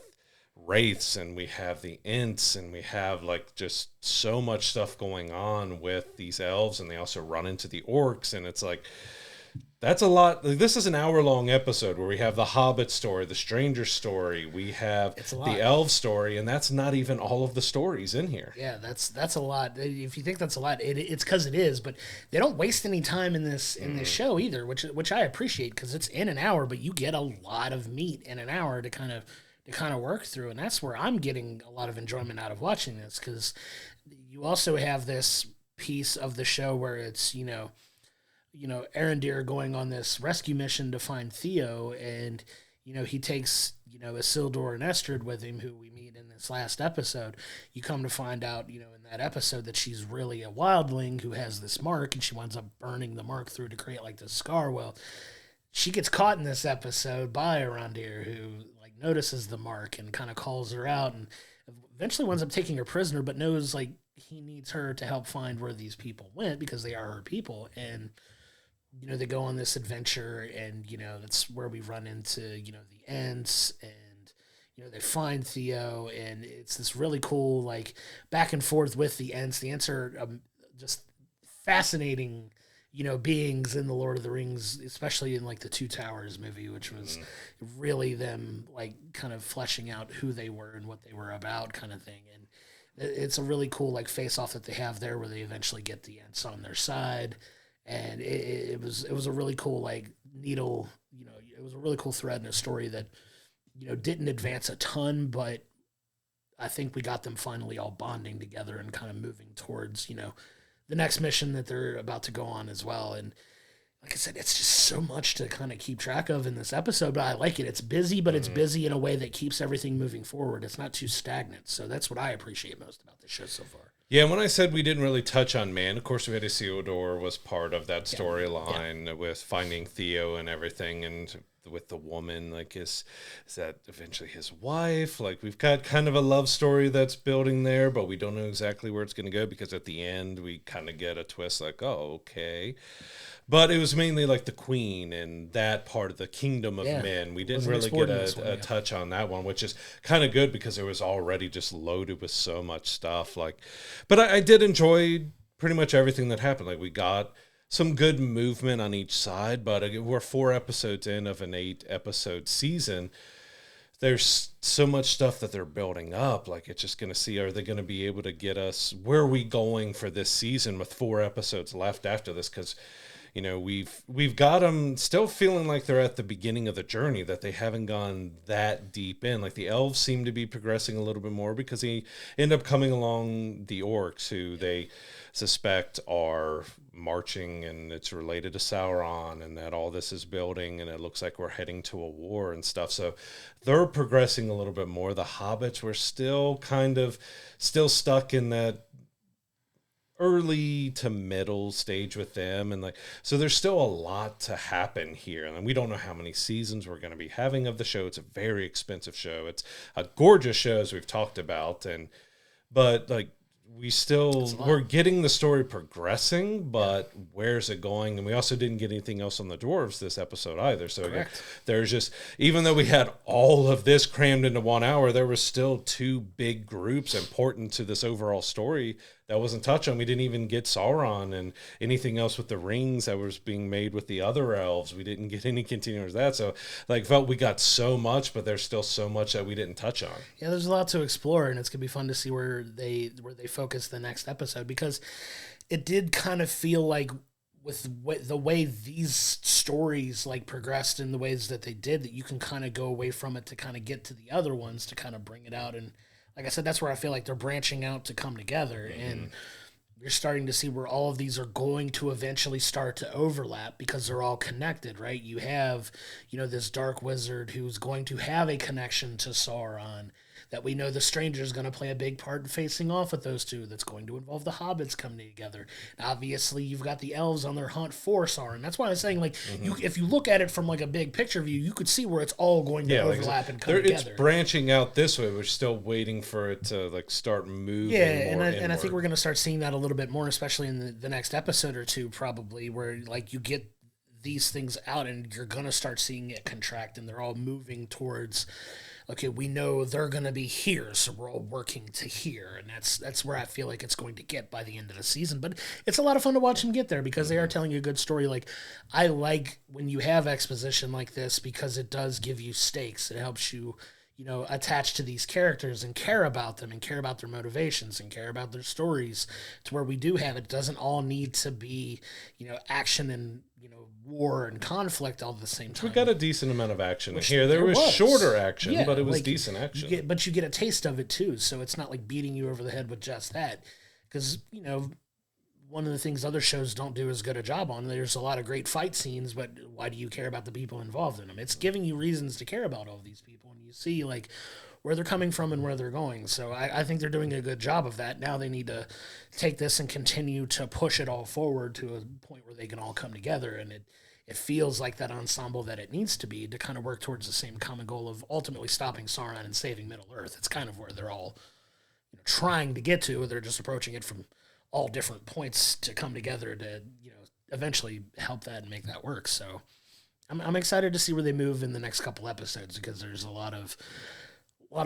wraiths, and we have the Ents, and we have like just so much stuff going on with these elves, and they also run into the orcs, and it's like, that's a lot. Like, this is an hour-long episode where we have the Hobbit story, the Stranger story, we have the Elf story, and that's not even all of the stories in here. Yeah, that's a lot. If you think that's a lot, it's because it is. But they don't waste any time in this show either, which I appreciate, because it's in an hour, but you get a lot of meat in an hour to kind of work through, and that's where I'm getting a lot of enjoyment out of watching this, because you also have this piece of the show where it's Arendir going on this rescue mission to find Theo, and he takes Isildur and Estrid with him, who we meet in this last episode. You come to find out in that episode that she's really a wildling who has this mark, and she winds up burning the mark through to create like this scar. Well, she gets caught in this episode by Arondir, who like notices the mark and kind of calls her out, and eventually winds up taking her prisoner, but knows like he needs her to help find where these people went because they are her people. And they go on this adventure, and that's where we run into the Ents, and they find Theo, and it's this really cool like back and forth with the Ents. The Ents are just fascinating beings in the Lord of the Rings, especially in like the Two Towers movie, which was really them like kind of fleshing out who they were and what they were about, kind of thing. And it's a really cool like face off that they have there, where they eventually get the Ents on their side. And it was a really cool like needle, it was a really cool thread in a story that didn't advance a ton, but I think we got them finally all bonding together and kind of moving towards the next mission that they're about to go on as well. And like I said, it's just so much to kind of keep track of in this episode, but I like it. It's busy, but it's busy in a way that keeps everything moving forward. It's not too stagnant. So that's what I appreciate most about this show so far. Yeah, when I said we didn't really touch on Man, of course we had Isildur was part of that storyline with finding Theo and everything, and with the woman, like is that eventually his wife? Like we've got kind of a love story that's building there, but we don't know exactly where it's going to go, because at the end we kind of get a twist like, oh, okay. But it was mainly like the queen and that part of the kingdom of men. We didn't really get a touch on that one, which is kind of good because it was already just loaded with so much stuff. Like, but I did enjoy pretty much everything that happened. Like we got some good movement on each side, but we're 4 episodes in of an 8-episode season. There's so much stuff that they're building up. Like it's just going to see, are they going to be able to get us, where are we going for this season with 4 episodes left after this? Because we've got them still feeling like they're at the beginning of the journey, that they haven't gone that deep in. Like the elves seem to be progressing a little bit more, because they end up coming along the orcs, who they suspect are marching, and it's related to Sauron, and that all this is building, and it looks like we're heading to a war and stuff. So they're progressing a little bit more. The hobbits were still stuck in that early to middle stage with them, and like, so there's still a lot to happen here, and we don't know how many seasons we're going to be having of the show. It's a very expensive show. It's a gorgeous show, as we've talked about, but like we're getting the story progressing, but where's it going? And we also didn't get anything else on the dwarves this episode either. So again, there's just, even though we had all of this crammed into 1 hour, there was still 2 big groups important to this overall story that wasn't touched on. We didn't even get Sauron and anything else with the rings that was being made with the other elves. We didn't get any continuers of that. So like felt we got so much, but there's still so much that we didn't touch on. Yeah, there's a lot to explore, and it's gonna be fun to see where they focus the next episode, because it did kind of feel like with the way these stories like progressed in the ways that they did, that you can kind of go away from it to kind of get to the other ones to kind of bring it out. And like I said, that's where I feel like they're branching out to come together, and you're starting to see where all of these are going to eventually start to overlap, because they're all connected, right? You have, this dark wizard who's going to have a connection to Sauron, that we know the stranger is going to play a big part in facing off with those two. That's going to involve the hobbits coming together. And obviously, you've got the elves on their hunt for Sauron. That's why I was saying, like, if you look at it from like a big picture view, you could see where it's all going to overlap and come together. It's branching out this way. We're still waiting for it to like start moving. Yeah, and I think we're going to start seeing that a little bit more, especially in the next episode or two, probably, where like you get these things out, and you're going to start seeing it contract, and they're all moving towards, okay, we know they're going to be here, so we're all working to here, and that's where I feel like it's going to get by the end of the season. But it's a lot of fun to watch them get there because they are telling you a good story. Like, I like when you have exposition like this because it does give you stakes. It helps you, attach to these characters and care about them and care about their motivations and care about their stories to where we do have it. It doesn't all need to be, action and, war and conflict all at the same time. We got a decent amount of action here. There was shorter action, but it was decent action. But you get a taste of it too, so it's not like beating you over the head with just that. Because, one of the things other shows don't do as good a job on, there's a lot of great fight scenes, but why do you care about the people involved in them? It's giving you reasons to care about all these people, and you see like where they're coming from and where they're going. So I think they're doing a good job of that. Now they need to take this and continue to push it all forward to a point where they can all come together, and it feels like that ensemble that it needs to be to kind of work towards the same common goal of ultimately stopping Sauron and saving Middle-earth. It's kind of where they're all trying to get to. They're just approaching it from all different points to come together to, eventually help that and make that work. So I'm excited to see where they move in the next couple episodes because there's a lot of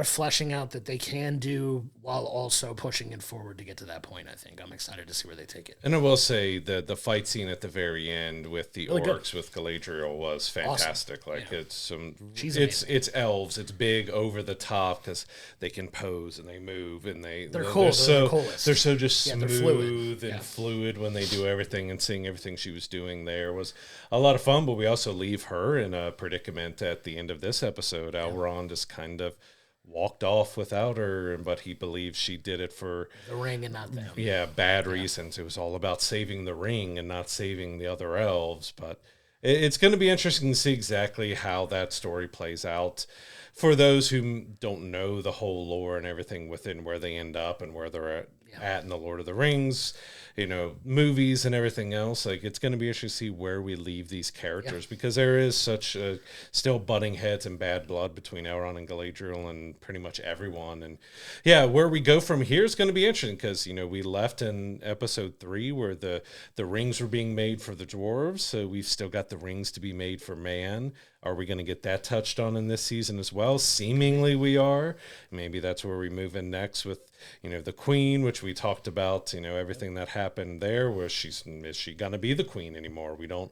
fleshing out that they can do while also pushing it forward to get to that point. I think I'm excited to see where they take it. And I will say that the fight scene at the very end with the really orcs with Galadriel was fantastic. Awesome. Like it's elves. It's big over the top because they can pose and they move and they're cool. They're so just smooth and fluid. fluid when they do everything, and seeing everything she was doing there was a lot of fun. But we also leave her in a predicament at the end of this episode. Elrond just kind of walked off without her, but he believes she did it for the ring and not them. Yeah, bad reasons. It was all about saving the ring and not saving the other elves. But it's going to be interesting to see exactly how that story plays out. For those who don't know the whole lore and everything within where they end up and where they're at in the Lord of the Rings, movies and everything else, like it's going to be interesting to see where we leave these characters because there is such still butting heads and bad blood between Elrond and Galadriel and pretty much everyone. And where we go from here is going to be interesting because, we left in episode 3 where the rings were being made for the dwarves. So we've still got the rings to be made for man. Are we going to get that touched on in this season as well? Seemingly we are. Maybe that's where we move in next with, the queen, which we talked about, everything that happened there, where is she going to be the queen anymore? We don't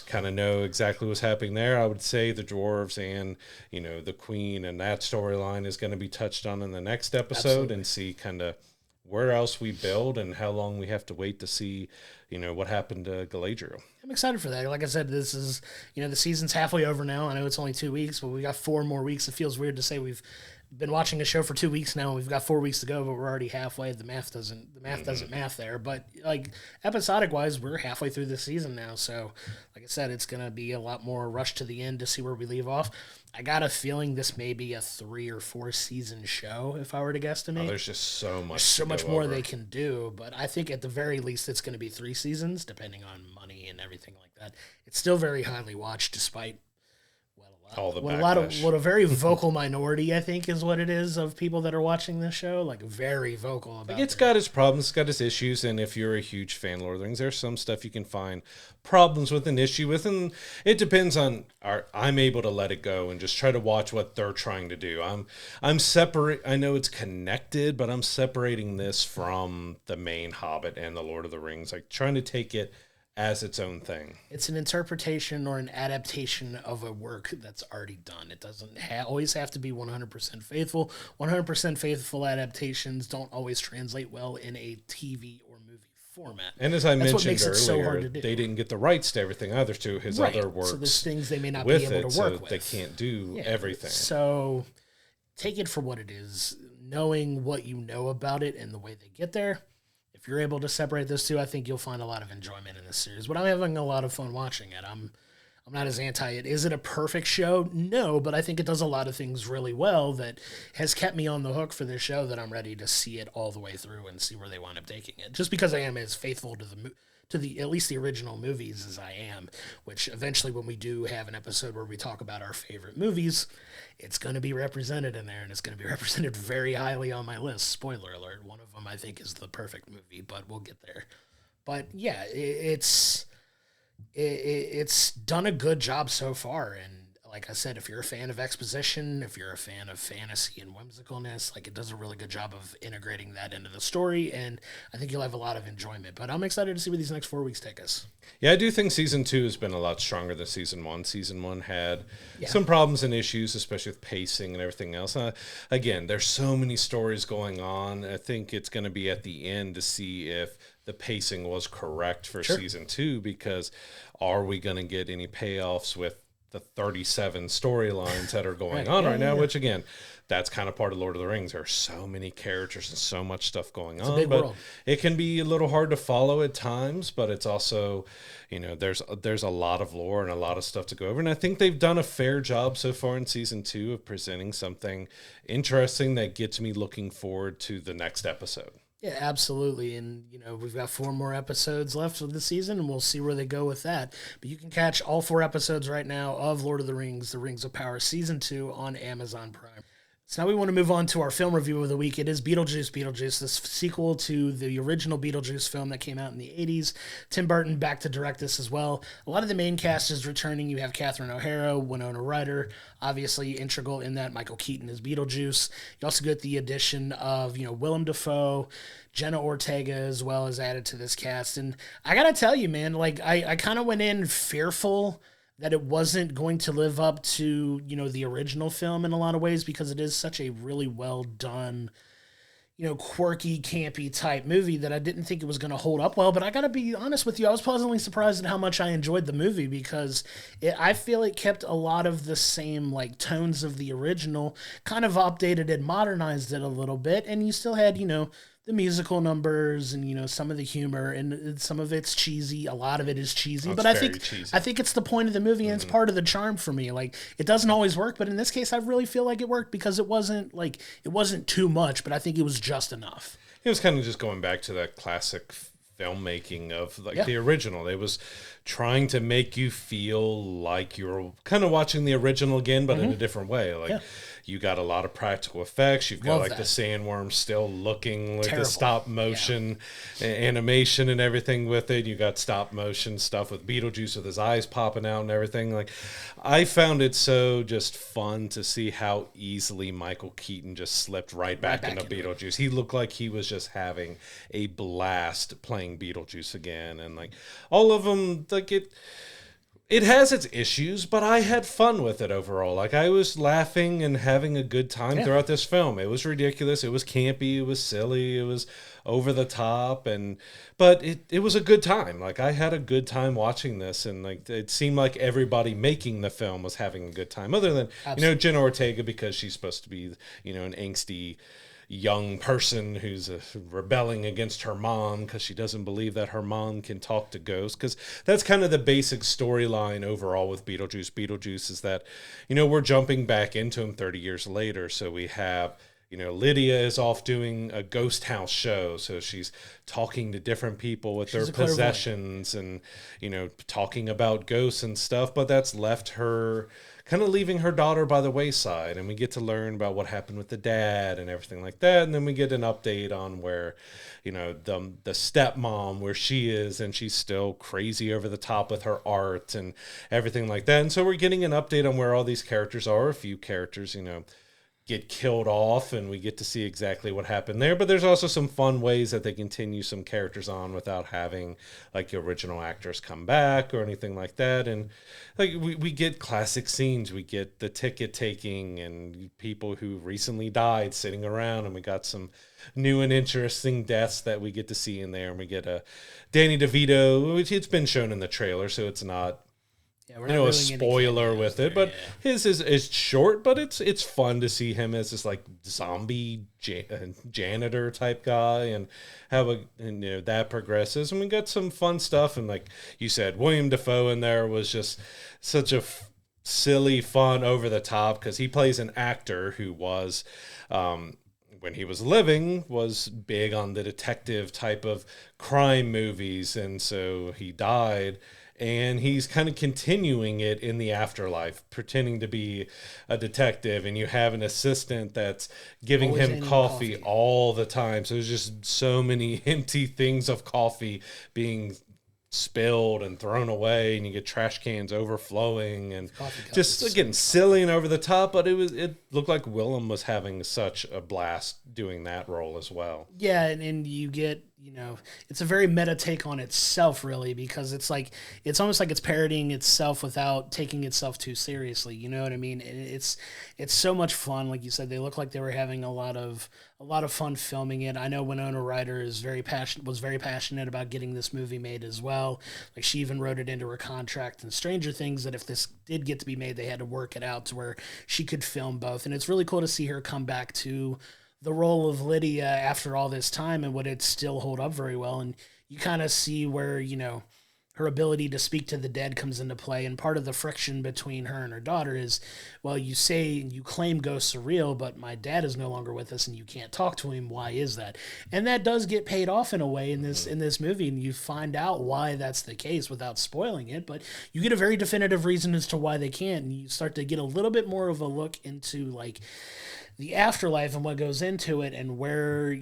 kind of know exactly what's happening there. I would say the dwarves and, the queen and that storyline is going to be touched on in the next episode. And see kind of where else we build and how long we have to wait to see, what happened to Galadriel. I'm excited for that. Like I said, this is, the season's halfway over now. I know it's only 2 weeks, but we got 4 more weeks. It feels weird to say we've been watching a show for 2 weeks now. We've got 4 weeks to go, but we're already halfway. The math doesn't math there. But like episodic wise, we're halfway through the season now. So like I said, it's going to be a lot more rush to the end to see where we leave off. I got a feeling this may be a 3 or 4 season show, if I were to guesstimate. There's just so much more they can do, but I think at the very least it's going to be 3 seasons, depending on money and everything like that. It's still very highly watched, despite what a very vocal minority, I think, is what it is of people that are watching this show. Like very vocal about. It's got its problems, it's got its issues, and if you're a huge fan of Lord of the Rings, there's some stuff you can find problems with, an issue with, and it depends on. I'm able to let it go and just try to watch what they're trying to do. I'm separate. I know it's connected, but I'm separating this from the main Hobbit and the Lord of the Rings, like trying to take it as its own thing. It's an interpretation or an adaptation of a work that's already done. It doesn't always have to be 100% faithful. 100% faithful adaptations don't always translate well in a TV or movie format. And as I mentioned earlier, they didn't get the rights to everything either to his other works. So there's things they may not be able to work with. They can't do everything. So take it for what it is, knowing what you know about it and the way they get there. If you're able to separate those two, I think you'll find a lot of enjoyment in this series. But I'm having a lot of fun watching it. I'm not as anti it. Is it a perfect show? No, but I think it does a lot of things really well that has kept me on the hook for this show, that I'm ready to see it all the way through and see where they wind up taking it. Just because I am as faithful to the at least the original movies as I am, which eventually when we do have an episode where we talk about our favorite movies, it's going to be represented in there, and it's going to be represented very highly on my list. Spoiler alert, one of them I think is the perfect movie, but we'll get there. But yeah, it's it's done a good job so far. And like I said, if you're a fan of exposition, if you're a fan of fantasy and whimsicalness, like it does a really good job of integrating that into the story. And I think you'll have a lot of enjoyment. But I'm excited to see where these next 4 weeks take us. Yeah, I do think season 2 has been a lot stronger than season 1. Season 1 had some problems and issues, especially with pacing and everything else. Again, there's so many stories going on. I think it's going to be at the end to see if the pacing was correct for season 2, because are we going to get any payoffs with the 37 storylines that are going on right now, which again, that's kind of part of Lord of the Rings. There are so many characters and so much stuff going on, but world. It can be a little hard to follow at times, but it's also, there's a lot of lore and a lot of stuff to go over. And I think they've done a fair job so far in season 2 of presenting something interesting that gets me looking forward to the next episode. Yeah, absolutely. And, we've got 4 more episodes left of the season, and we'll see where they go with that. But you can catch all 4 episodes right now of Lord of the Rings, The Rings of Power Season 2 on Amazon Prime. So now we want to move on to our film review of the week. It is Beetlejuice Beetlejuice, this sequel to the original Beetlejuice film that came out in the 80s. Tim Burton back to direct this as well. A lot of the main cast is returning. You have Catherine O'Hara, Winona Ryder, obviously integral in that. Michael Keaton is Beetlejuice. You also get the addition of, Willem Dafoe, Jenna Ortega as well as added to this cast. And I got to tell you, man, like I kind of went in fearful that it wasn't going to live up to, the original film in a lot of ways, because it is such a really well done, quirky, campy type movie that I didn't think it was going to hold up well. But I got to be honest with you, I was pleasantly surprised at how much I enjoyed the movie, because I feel it kept a lot of the same tones of the original, kind of updated and modernized it a little bit. And you still had, the musical numbers and some of the humor, and some of it's cheesy. A lot of it is cheesy, but I think it's the point of the movie, and it's part of the charm for me. Like, it doesn't always work, but in this case, I really feel like it worked, because it wasn't too much, but I think it was just enough. It was kind of just going back to that classic filmmaking of the original. It was trying to make you feel like you're kind of watching the original again, but in a different way. You got a lot of practical effects. You've got the sandworm still looking like the stop motion animation and everything with it. You got stop motion stuff with Beetlejuice with his eyes popping out and everything. I found it so just fun to see how easily Michael Keaton just slipped right back into Beetlejuice. He looked like he was just having a blast playing Beetlejuice again, and all of them, it has its issues, but I had fun with it overall. I was laughing and having a good time throughout this film. It was ridiculous. It was campy. It was silly. It was over the top. But it was a good time. I had a good time watching this, and it seemed like everybody making the film was having a good time, other than, Jenna Ortega, because she's supposed to be, an angsty young person who's rebelling against her mom because she doesn't believe that her mom can talk to ghosts, because that's kind of the basic storyline overall with Beetlejuice. Beetlejuice is that, we're jumping back into him 30 years later. So we have, Lydia is off doing a ghost house show. So she's talking to different people with their possessions and, talking about ghosts and stuff, but that's left her kind of leaving her daughter by the wayside. And we get to learn about what happened with the dad and everything like that. And then we get an update on where, the stepmom, where she is, and she's still crazy over the top with her art and everything like that. And so we're getting an update on where all these characters are. A few characters, get killed off, and we get to see exactly what happened there. But there's also some fun ways that they continue some characters on without having the original actors come back or anything like that. And we get classic scenes. We get the ticket taking and people who recently died sitting around, and we got some new and interesting deaths that we get to see in there. And we get a Danny DeVito, which it's been shown in the trailer, so it's not a spoiler with it, but his is short, but it's fun to see him as this zombie janitor type guy, and how that progresses. And we got some fun stuff, and like you said, William Dafoe in there was just such a silly, fun, over the top, because he plays an actor who was when he was living, was big on the detective type of crime movies, and so he died. And he's kind of continuing it in the afterlife, pretending to be a detective. And you have an assistant that's giving him coffee all the time. So there's just so many empty things of coffee being spilled and thrown away, and you get trash cans overflowing, and just cups. getting silly and over the top. But it looked like Willem was having such a blast doing that role as well. Yeah, and you get, it's a very meta take on itself, really, because it's almost like it's parodying itself without taking itself too seriously. You know what I mean? And it's so much fun. Like you said, they look like they were having a lot of fun filming it. I know Winona Ryder was very passionate about getting this movie made as well. Like, she even wrote it into her contract in Stranger Things that if this did get to be made, they had to work it out to where she could film both. And it's really cool to see her come back to the role of Lydia after all this time, and would it still hold up very well. And you kind of see where, her ability to speak to the dead comes into play. And part of the friction between her and her daughter is, well, you claim ghosts are real, but my dad is no longer with us and you can't talk to him. Why is that? And that does get paid off in a way in this movie. And you find out why that's the case without spoiling it, but you get a very definitive reason as to why they can't. And you start to get a little bit more of a look into like the afterlife and what goes into it, and where,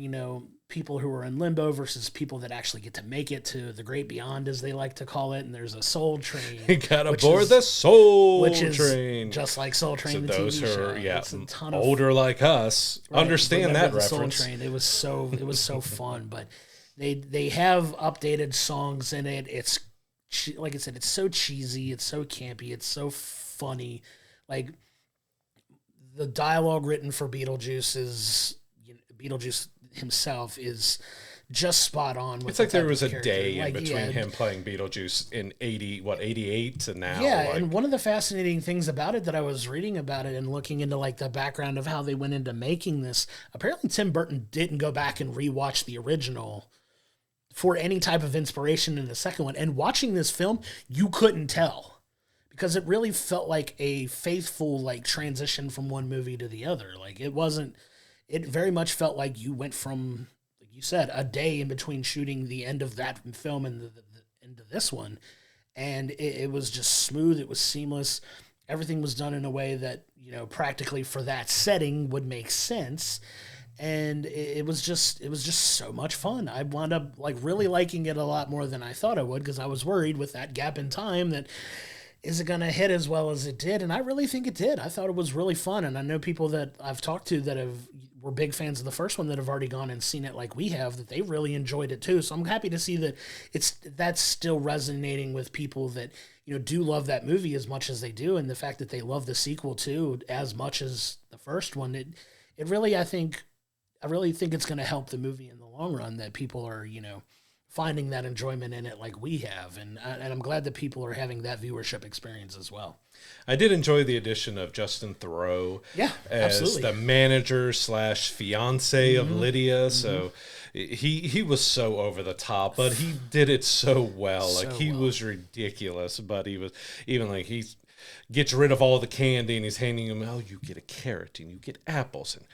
people who are in limbo versus people that actually get to make it to the great beyond, as they like to call it. And there's a Soul Train. You gotta board the Soul Train. Just like Soul Train, so the those TV show. Yeah, it's a ton older like us understand that reference. Soul Train. It was so fun, but they have updated songs in it. It's, like I said, it's so cheesy, it's so campy, it's so funny. Like, the dialogue written for Beetlejuice Beetlejuice himself is just spot on. It's like there was a day in between him playing Beetlejuice in 88 to now. Yeah, and one of the fascinating things about it that I was reading about it and looking into like the background of how they went into making this, apparently Tim Burton didn't go back and rewatch the original for any type of inspiration in the second one. And watching this film, you couldn't tell, because it really felt like a faithful like transition from one movie to the other. Like, it very much felt like you went from, like you said, a day in between shooting the end of that film and the end of this one. And it was just smooth. It was seamless. Everything was done in a way that, practically for that setting would make sense. And it was just so much fun. I wound up like really liking it a lot more than I thought I would, because I was worried with that gap in time that, is it going to hit as well as it did? And I really think it did. I thought it was really fun. And I know people that I've talked to that were big fans of the first one that have already gone and seen it like we have, that they really enjoyed it too. So I'm happy to see that that's still resonating with people that, do love that movie as much as they do. And the fact that they love the sequel too, as much as the first one, it really, I really think it's going to help the movie in the long run, that people are, finding that enjoyment in it like we have. And I'm glad that people are having that viewership experience as well. I did enjoy the addition of Justin Theroux as the manager / fiance of Lydia. So he was so over the top, but he did it so well. Like, he was ridiculous, but he was even like, he gets rid of all the candy and he's handing him, oh, you get a carrot and you get apples and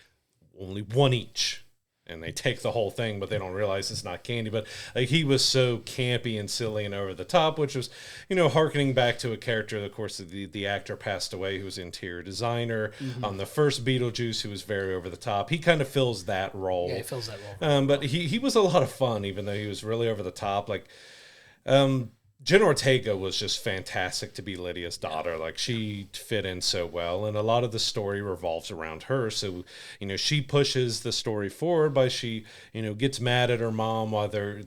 only one each. And they take the whole thing, but they don't realize it's not candy. But like, he was so campy and silly and over the top, which was, hearkening back to a character. Of course, the actor passed away, who was interior designer on the first Beetlejuice, who was very over the top. He kind of fills that role. Yeah, he fills that role. But he was a lot of fun, even though he was really over the top. Like, Jen Ortega was just fantastic to be Lydia's daughter. Like, she fit in so well, and a lot of the story revolves around her. So, she pushes the story forward by she, gets mad at her mom while they're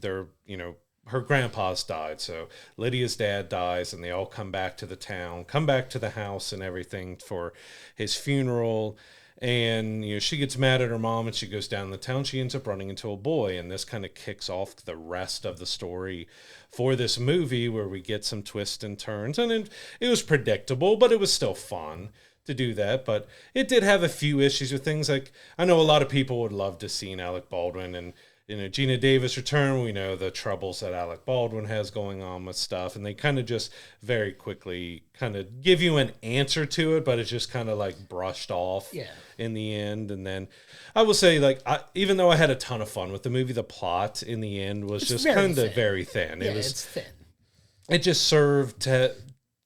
her grandpa's died. So Lydia's dad dies, and they all come back to the town, come back to the house and everything for his funeral. And, she gets mad at her mom and she goes down the town. She ends up running into a boy. And this kind of kicks off the rest of the story for this movie, where we get some twists and turns. And it was predictable, but it was still fun to do that. But it did have a few issues with things like, I know a lot of people would love to see Alec Baldwin and Gina Davis return. We know the troubles that Alec Baldwin has going on with stuff, and they kind of just very quickly kind of give you an answer to it, but it's just kind of like brushed off in the end. And then I will say, like, even though I had a ton of fun with the movie, the plot in the end was just kind of very thin. Yeah, it's thin. It just served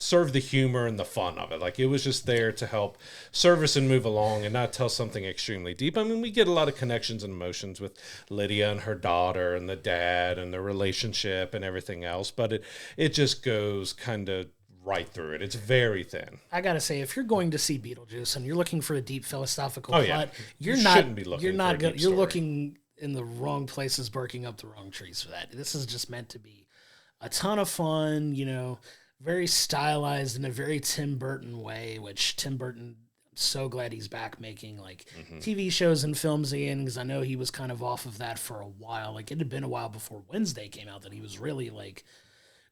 serve the humor and the fun of it. Like, it was just there to help service and move along and not tell something extremely deep. I mean, we get a lot of connections and emotions with Lydia and her daughter and the dad and the relationship and everything else, but it just goes kind of right through it. It's very thin. I gotta say, if you're going to see Beetlejuice and you're looking for a deep philosophical Oh, plot, yeah. You shouldn't be looking you're not for a deep you're story. looking in the wrong places, barking up the wrong trees for that. This is just meant to be a ton of fun, you know, very stylized in a very Tim Burton way, which Tim Burton, I'm so glad he's back making like TV shows and films again, because I know he was kind of off of that for a while. Like, it had been a while before Wednesday came out that he was really like,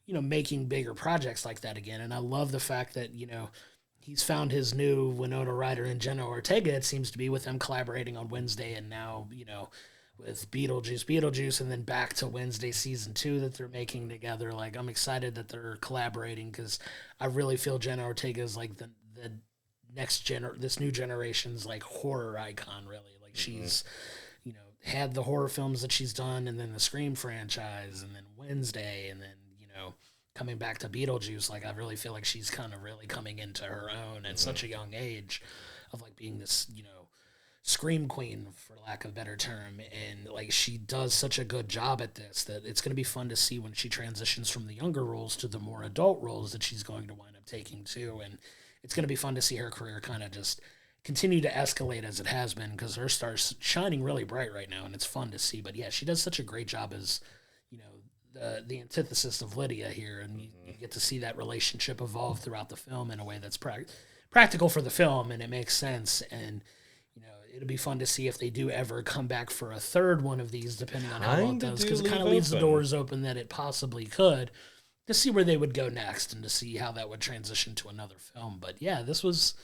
you know, making bigger projects like that again. And I love the fact that, you know, he's found his new Winona Ryder and Jenna Ortega, it seems to be, with them collaborating on Wednesday, and now, you know, with Beetlejuice, and then back to Wednesday season 2 that they're making together. Like, I'm excited that they're collaborating, because I really feel Jenna Ortega is like the this new generation's like horror icon, really. Like, she's, you know, had the horror films that she's done, and then the Scream franchise, and then Wednesday, and then, you know, coming back to Beetlejuice. Like, I really feel like she's kind of really coming into her own at such a young age, of like being this, you know, scream queen, for lack of a better term. And like, she does such a good job at this that it's going to be fun to see when she transitions from the younger roles to the more adult roles that she's going to wind up taking too. And it's going to be fun to see her career kind of just continue to escalate as it has been, because her star's shining really bright right now, and it's fun to see. But yeah, she does such a great job as, you know, the antithesis of Lydia here, and you get to see that relationship evolve throughout the film in a way that's practical for the film, and it makes sense. And you know, it'll be fun to see if they do ever come back for a third one of these, depending on how well it does, because it kind of leaves the doors open that it possibly could, to see where they would go next and to see how that would transition to another film. But yeah, this was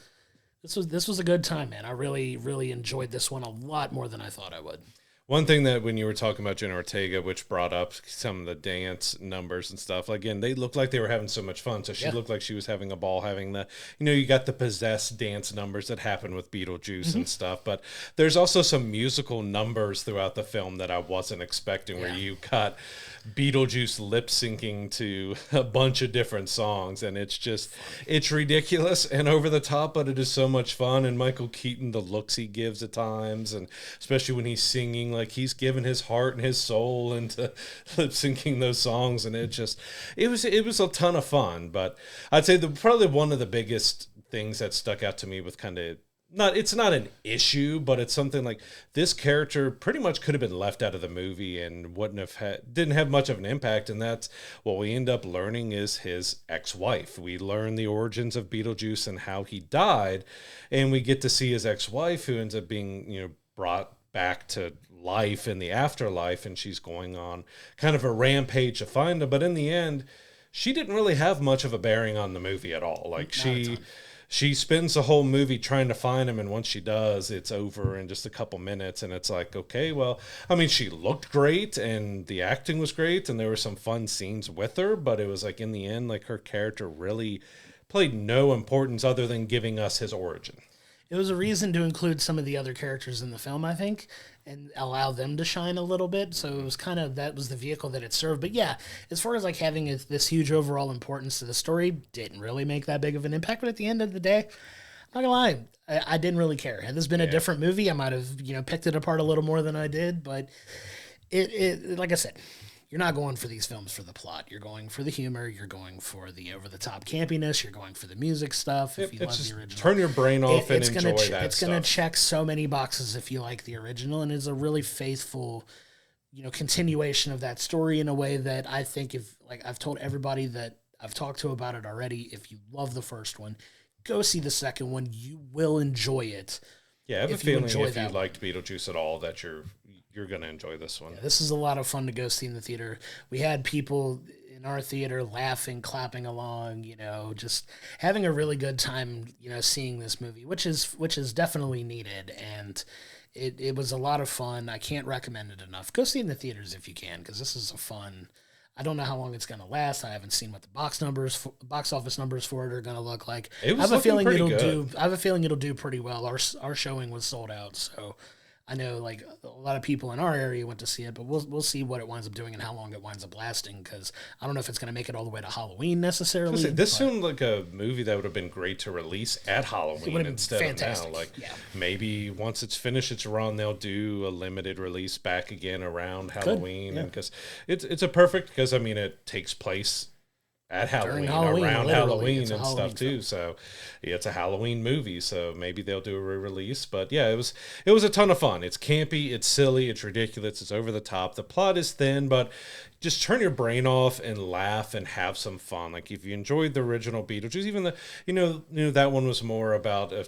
a good time, man. I really, really enjoyed this one a lot more than I thought I would. One thing that when you were talking about Jenna Ortega, which brought up some of the dance numbers and stuff, again, they looked like they were having so much fun. So she looked like she was having a ball, having the, you know, you got the possessed dance numbers that happen with Beetlejuice and stuff. But there's also some musical numbers throughout the film that I wasn't expecting, where you got Beetlejuice lip syncing to a bunch of different songs. And it's just, it's ridiculous and over the top, but it is so much fun. And Michael Keaton, the looks he gives at times, and especially when he's singing, like he's given his heart and his soul into lip syncing those songs, and it was a ton of fun. But I'd say probably one of the biggest things that stuck out to me with kind of it's not an issue, but it's something like this character pretty much could have been left out of the movie and didn't have much of an impact. And that's what we end up learning is his ex-wife. We learn the origins of Beetlejuice and how he died, and we get to see his ex-wife, who ends up being, you know, brought back to life in the afterlife, and she's going on kind of a rampage to find him. But in the end, she didn't really have much of a bearing on the movie at all. Like, she spends the whole movie trying to find him, and once she does, it's over in just a couple minutes. And it's like, okay, well, I mean, she looked great and the acting was great and there were some fun scenes with her, but it was like, in the end, like, her character really played no importance other than giving us his origin. It was a reason to include some of the other characters in the film, I think, and allow them to shine a little bit. So it was kind of, that was the vehicle that it served. But yeah, as far as like having this huge overall importance to the story, didn't really make that big of an impact. But at the end of the day, I'm not gonna lie, I didn't really care. Had this been a different movie, I might have, you know, picked it apart a little more than I did. But it like I said, you're not going for these films for the plot. You're going for the humor. You're going for the over-the-top campiness. You're going for the music stuff. If you love the original, turn your brain off and enjoy that stuff. It's going to check so many boxes if you like the original, and is a really faithful, you know, continuation of that story in a way that I think, if, like, I've told everybody that I've talked to about it already, if you love the first one, go see the second one. You will enjoy it. Yeah, I have a feeling if you liked Beetlejuice at all, that you're going to enjoy this one. Yeah, this is a lot of fun to go see in the theater. We had people in our theater laughing, clapping along, you know, just having a really good time, you know, seeing this movie, which is definitely needed. And it was a lot of fun. I can't recommend it enough. Go see it in the theaters if you can, because this is a fun. I don't know how long it's going to last. I haven't seen what the box office numbers for it are going to look like. I have a feeling it'll do pretty well. Our showing was sold out, so I know like a lot of people in our area went to see it, but we'll see what it winds up doing and how long it winds up lasting, because I don't know if it's going to make it all the way to Halloween necessarily. This seemed like a movie that would have been great to release at Halloween instead fantastic. of now. Like maybe once it's finished its run, they'll do a limited release back again around Halloween, and because it's a perfect, because I mean it takes place at Halloween, around Halloween and stuff too. So yeah, it's a Halloween movie, so maybe they'll do a re-release. But yeah, it was a ton of fun. It's campy, it's silly, it's ridiculous, it's over the top. The plot is thin, but just turn your brain off and laugh and have some fun. Like if you enjoyed the original Beetlejuice, even the that one was more about a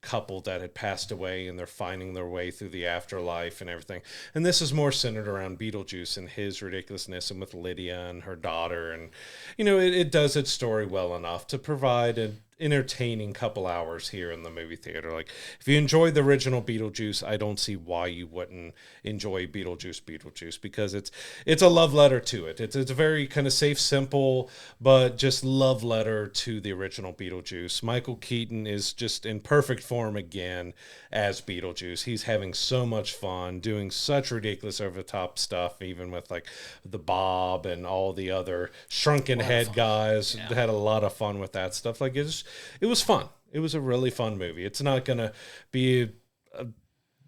couple that had passed away and they're finding their way through the afterlife and everything. And this is more centered around Beetlejuice and his ridiculousness, and with Lydia and her daughter. And, it does its story well enough to provide an entertaining couple hours here in the movie theater. Like if you enjoyed the original Beetlejuice, I don't see why you wouldn't enjoy Beetlejuice, because it's a love letter to it. It's a very kind of safe, simple, but just love letter to the original Beetlejuice. Michael Keaton is just in perfect form again as Beetlejuice. He's having so much fun doing such ridiculous over the top stuff, even with like the Bob and all the other shrunken head guys. Had a lot of fun with that stuff. Like it was fun. It was a really fun movie. It's not going to be a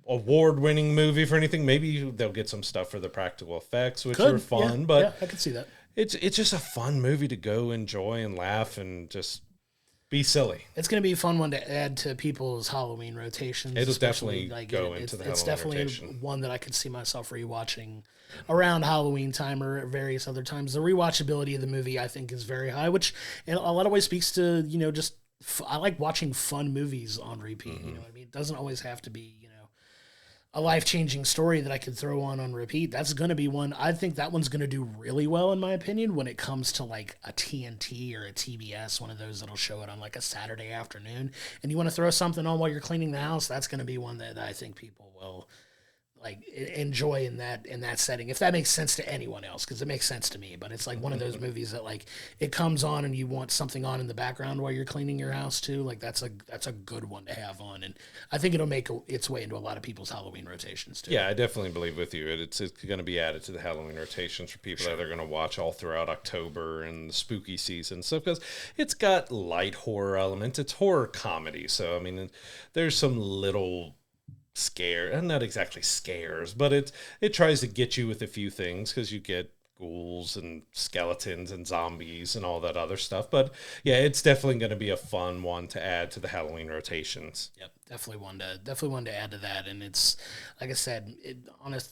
award-winning movie for anything. Maybe they'll get some stuff for the practical effects, which are fun. But I can see that. It's just a fun movie to go enjoy and laugh and just be silly. It's going to be a fun one to add to people's Halloween rotations. It'll definitely go into the Halloween rotation. It's definitely one that I could see myself rewatching around Halloween time or various other times. The rewatchability of the movie, I think, is very high, which in a lot of ways speaks to, just I like watching fun movies on repeat. You know what I mean? It doesn't always have to be, a life-changing story that I could throw on repeat. That's going to be one. I think that one's going to do really well, in my opinion, when it comes to like a TNT or a TBS, one of those that'll show it on like a Saturday afternoon, and you want to throw something on while you're cleaning the house. That's going to be one that I think people will like enjoy in that setting, if that makes sense to anyone else, because it makes sense to me. But it's like one of those movies that like it comes on and you want something on in the background while you're cleaning your house too. Like that's a good one to have on, and I think it'll make its way into a lot of people's Halloween rotations too. Yeah, I definitely believe with you. It's going to be added to the Halloween rotations for people that are going to watch all throughout October and the spooky season. So because it's got light horror elements, it's horror comedy. So I mean, there's some little scare, and not exactly scares, but it tries to get you with a few things, because you get ghouls and skeletons and zombies and all that other stuff. But yeah, it's definitely going to be a fun one to add to the Halloween rotations. Yep, definitely one to add to that. And it's like I said,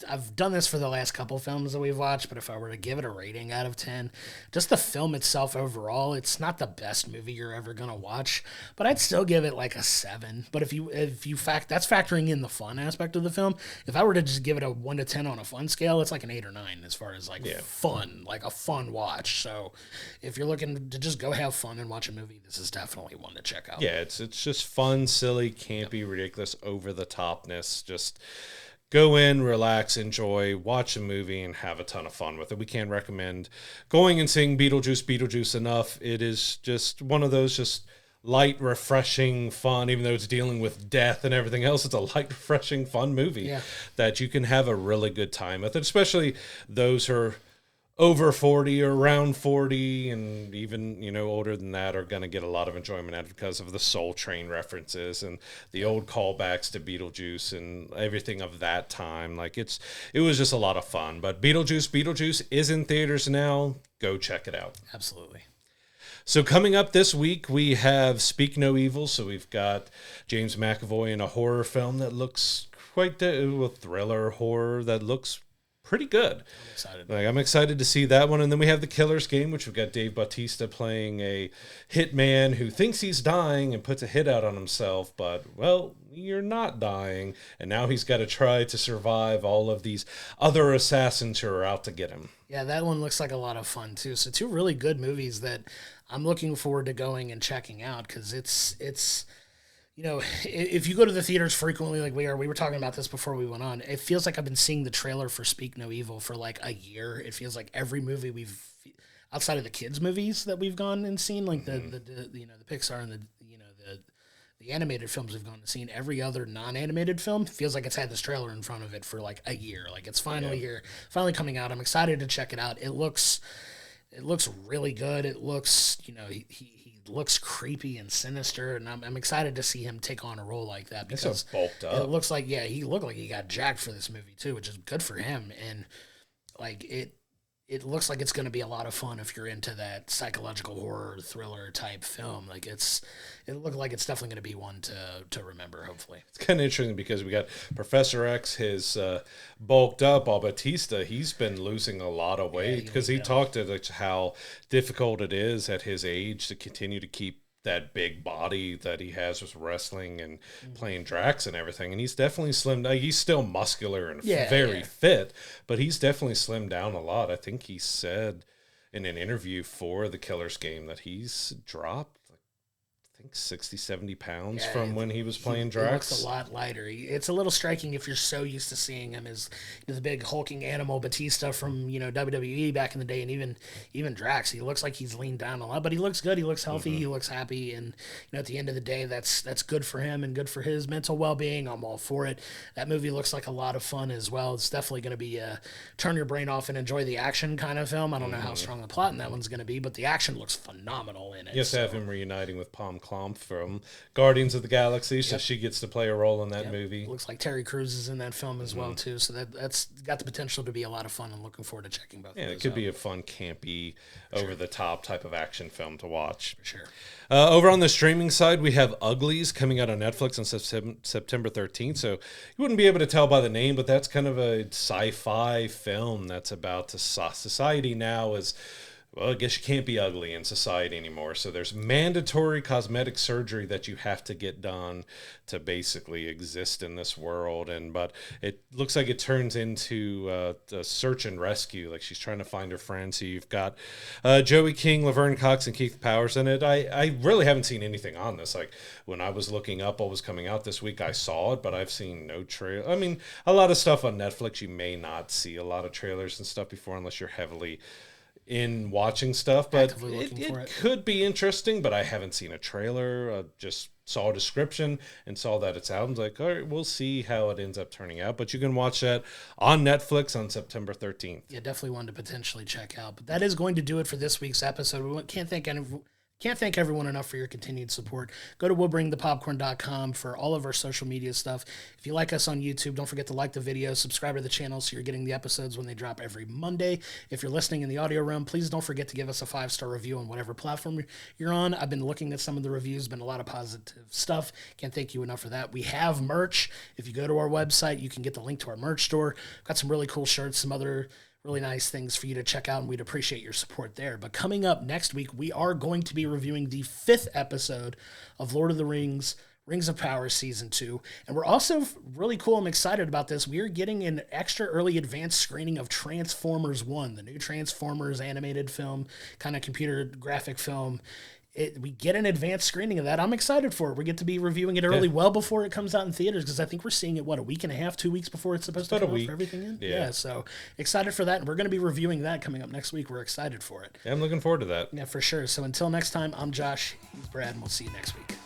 I've done this for the last couple films that we've watched, but if I were to give it a rating out of 10, just the film itself overall, it's not the best movie you're ever going to watch, but I'd still give it like a 7. But if you that's factoring in the fun aspect of the film. If I were to just give it a 1 to 10 on a fun scale, it's like an 8 or 9 as far as like fun, like a fun watch. So if you're looking to just go have fun and watch a movie, this is definitely one to check out. Yeah, it's just fun, silly, campy, ridiculous, over the topness. Just go in, relax, enjoy, watch a movie, and have a ton of fun with it. We can't recommend going and seeing Beetlejuice enough. It is just one of those just light, refreshing, fun, even though it's dealing with death and everything else. It's a light, refreshing, fun movie that you can have a really good time with it, especially those who are over 40 or around 40 and even, older than that are going to get a lot of enjoyment out of it because of the Soul Train references and the old callbacks to Beetlejuice and everything of that time. Like it was just a lot of fun. But Beetlejuice is in theaters now. Go check it out. Absolutely. So coming up this week, we have Speak No Evil. So we've got James McAvoy in a horror film that looks quite a thriller horror that looks pretty good. I'm excited to see that one. And then we have The Killer's Game, which we've got Dave Bautista playing a hitman who thinks he's dying and puts a hit out on himself, but, well, you're not dying. And now he's got to try to survive all of these other assassins who are out to get him. Yeah, that one looks like a lot of fun, too. So 2 really good movies that I'm looking forward to going and checking out, because it's if you go to the theaters frequently, like we were talking about this before we went on, it feels like I've been seeing the trailer for Speak No Evil for like a year. It feels like every movie we've, outside of the kids movies that we've gone and seen, like the Pixar and the the animated films we've gone and seen, every other non-animated film feels like it's had this trailer in front of it for like a year. Like it's finally here, finally coming out. I'm excited to check it out. It looks really good. It looks, he looks creepy and sinister, and I'm excited to see him take on a role like that because it's so bulked up. It looks like, he looked like he got jacked for this movie too, which is good for him. And like it looks like it's going to be a lot of fun if you're into that psychological horror thriller type film. Like it looked like it's definitely going to be one to remember, hopefully. It's kind of interesting because we got Professor X, his bulked up. Batista, he's been losing a lot of weight because he talked to how difficult it is at his age to continue to keep that big body that he has with wrestling and playing Drax and everything. And he's definitely slimmed down. He's still muscular and very fit, but he's definitely slimmed down a lot. I think he said in an interview for the Killers game that he's dropped, I think 60, 70 pounds from when he was playing Drax. He looks a lot lighter. It's a little striking if you're so used to seeing him as the big hulking animal Batista from WWE back in the day, and even Drax. He looks like he's leaned down a lot, but he looks good. He looks healthy. He looks happy, and at the end of the day, that's good for him and good for his mental well-being. I'm all for it. That movie looks like a lot of fun as well. It's definitely going to be a turn your brain off and enjoy the action kind of film. I don't know how strong the plot in that one's going to be, but the action looks phenomenal in it. Yes, have him reuniting with Pom Klomp from Guardians of the Galaxy, so she gets to play a role in that movie. Looks like Terry Crews is in that film as well too, so that's got the potential to be a lot of fun. I'm looking forward to checking both. Yeah, it could be a fun, campy, over the top type of action film to watch. For sure. Over on the streaming side, we have Uglies coming out on Netflix on September 13th. So you wouldn't be able to tell by the name, but that's kind of a sci-fi film that's about society now is. Well, I guess you can't be ugly in society anymore. So there's mandatory cosmetic surgery that you have to get done to basically exist in this world. But it looks like it turns into a search and rescue. Like she's trying to find her friend. So you've got Joey King, Laverne Cox, and Keith Powers in it. I really haven't seen anything on this. Like when I was looking up what was coming out this week, I saw it, but I've seen no trailer. I mean, a lot of stuff on Netflix, you may not see a lot of trailers and stuff before unless you're heavily in watching stuff, but it could be interesting, but I haven't seen a trailer. Just saw a description and saw that it sounds like, all right, we'll see how it ends up turning out, but you can watch that on Netflix on September 13th. Yeah, definitely one to potentially check out, but that is going to do it for this week's episode. We can't thank everyone enough for your continued support. Go to we'llbringthepopcorn.com for all of our social media stuff. If you like us on YouTube, don't forget to like the video, subscribe to the channel so you're getting the episodes when they drop every Monday. If you're listening in the audio realm, please don't forget to give us a 5-star review on whatever platform you're on. I've been looking at some of the reviews, been a lot of positive stuff. Can't thank you enough for that. We have merch. If you go to our website, you can get the link to our merch store. Got some really cool shirts, some other really nice things for you to check out, and we'd appreciate your support there. But coming up next week, we are going to be reviewing the 5th episode of Lord of the Rings, Rings of Power Season 2. And we're also really cool. I'm excited about this. We are getting an extra early advanced screening of Transformers 1, the new Transformers animated film, kind of computer graphic film. We get an advanced screening of that. I'm excited for it. We get to be reviewing it early, well before it comes out in theaters, because I think we're seeing it, a week and a half, 2 weeks before it's supposed to come out for everything in? Yeah, so excited for that. And we're going to be reviewing that coming up next week. We're excited for it. Yeah, I'm looking forward to that. Yeah, for sure. So until next time, I'm Josh. He's Brad, and we'll see you next week.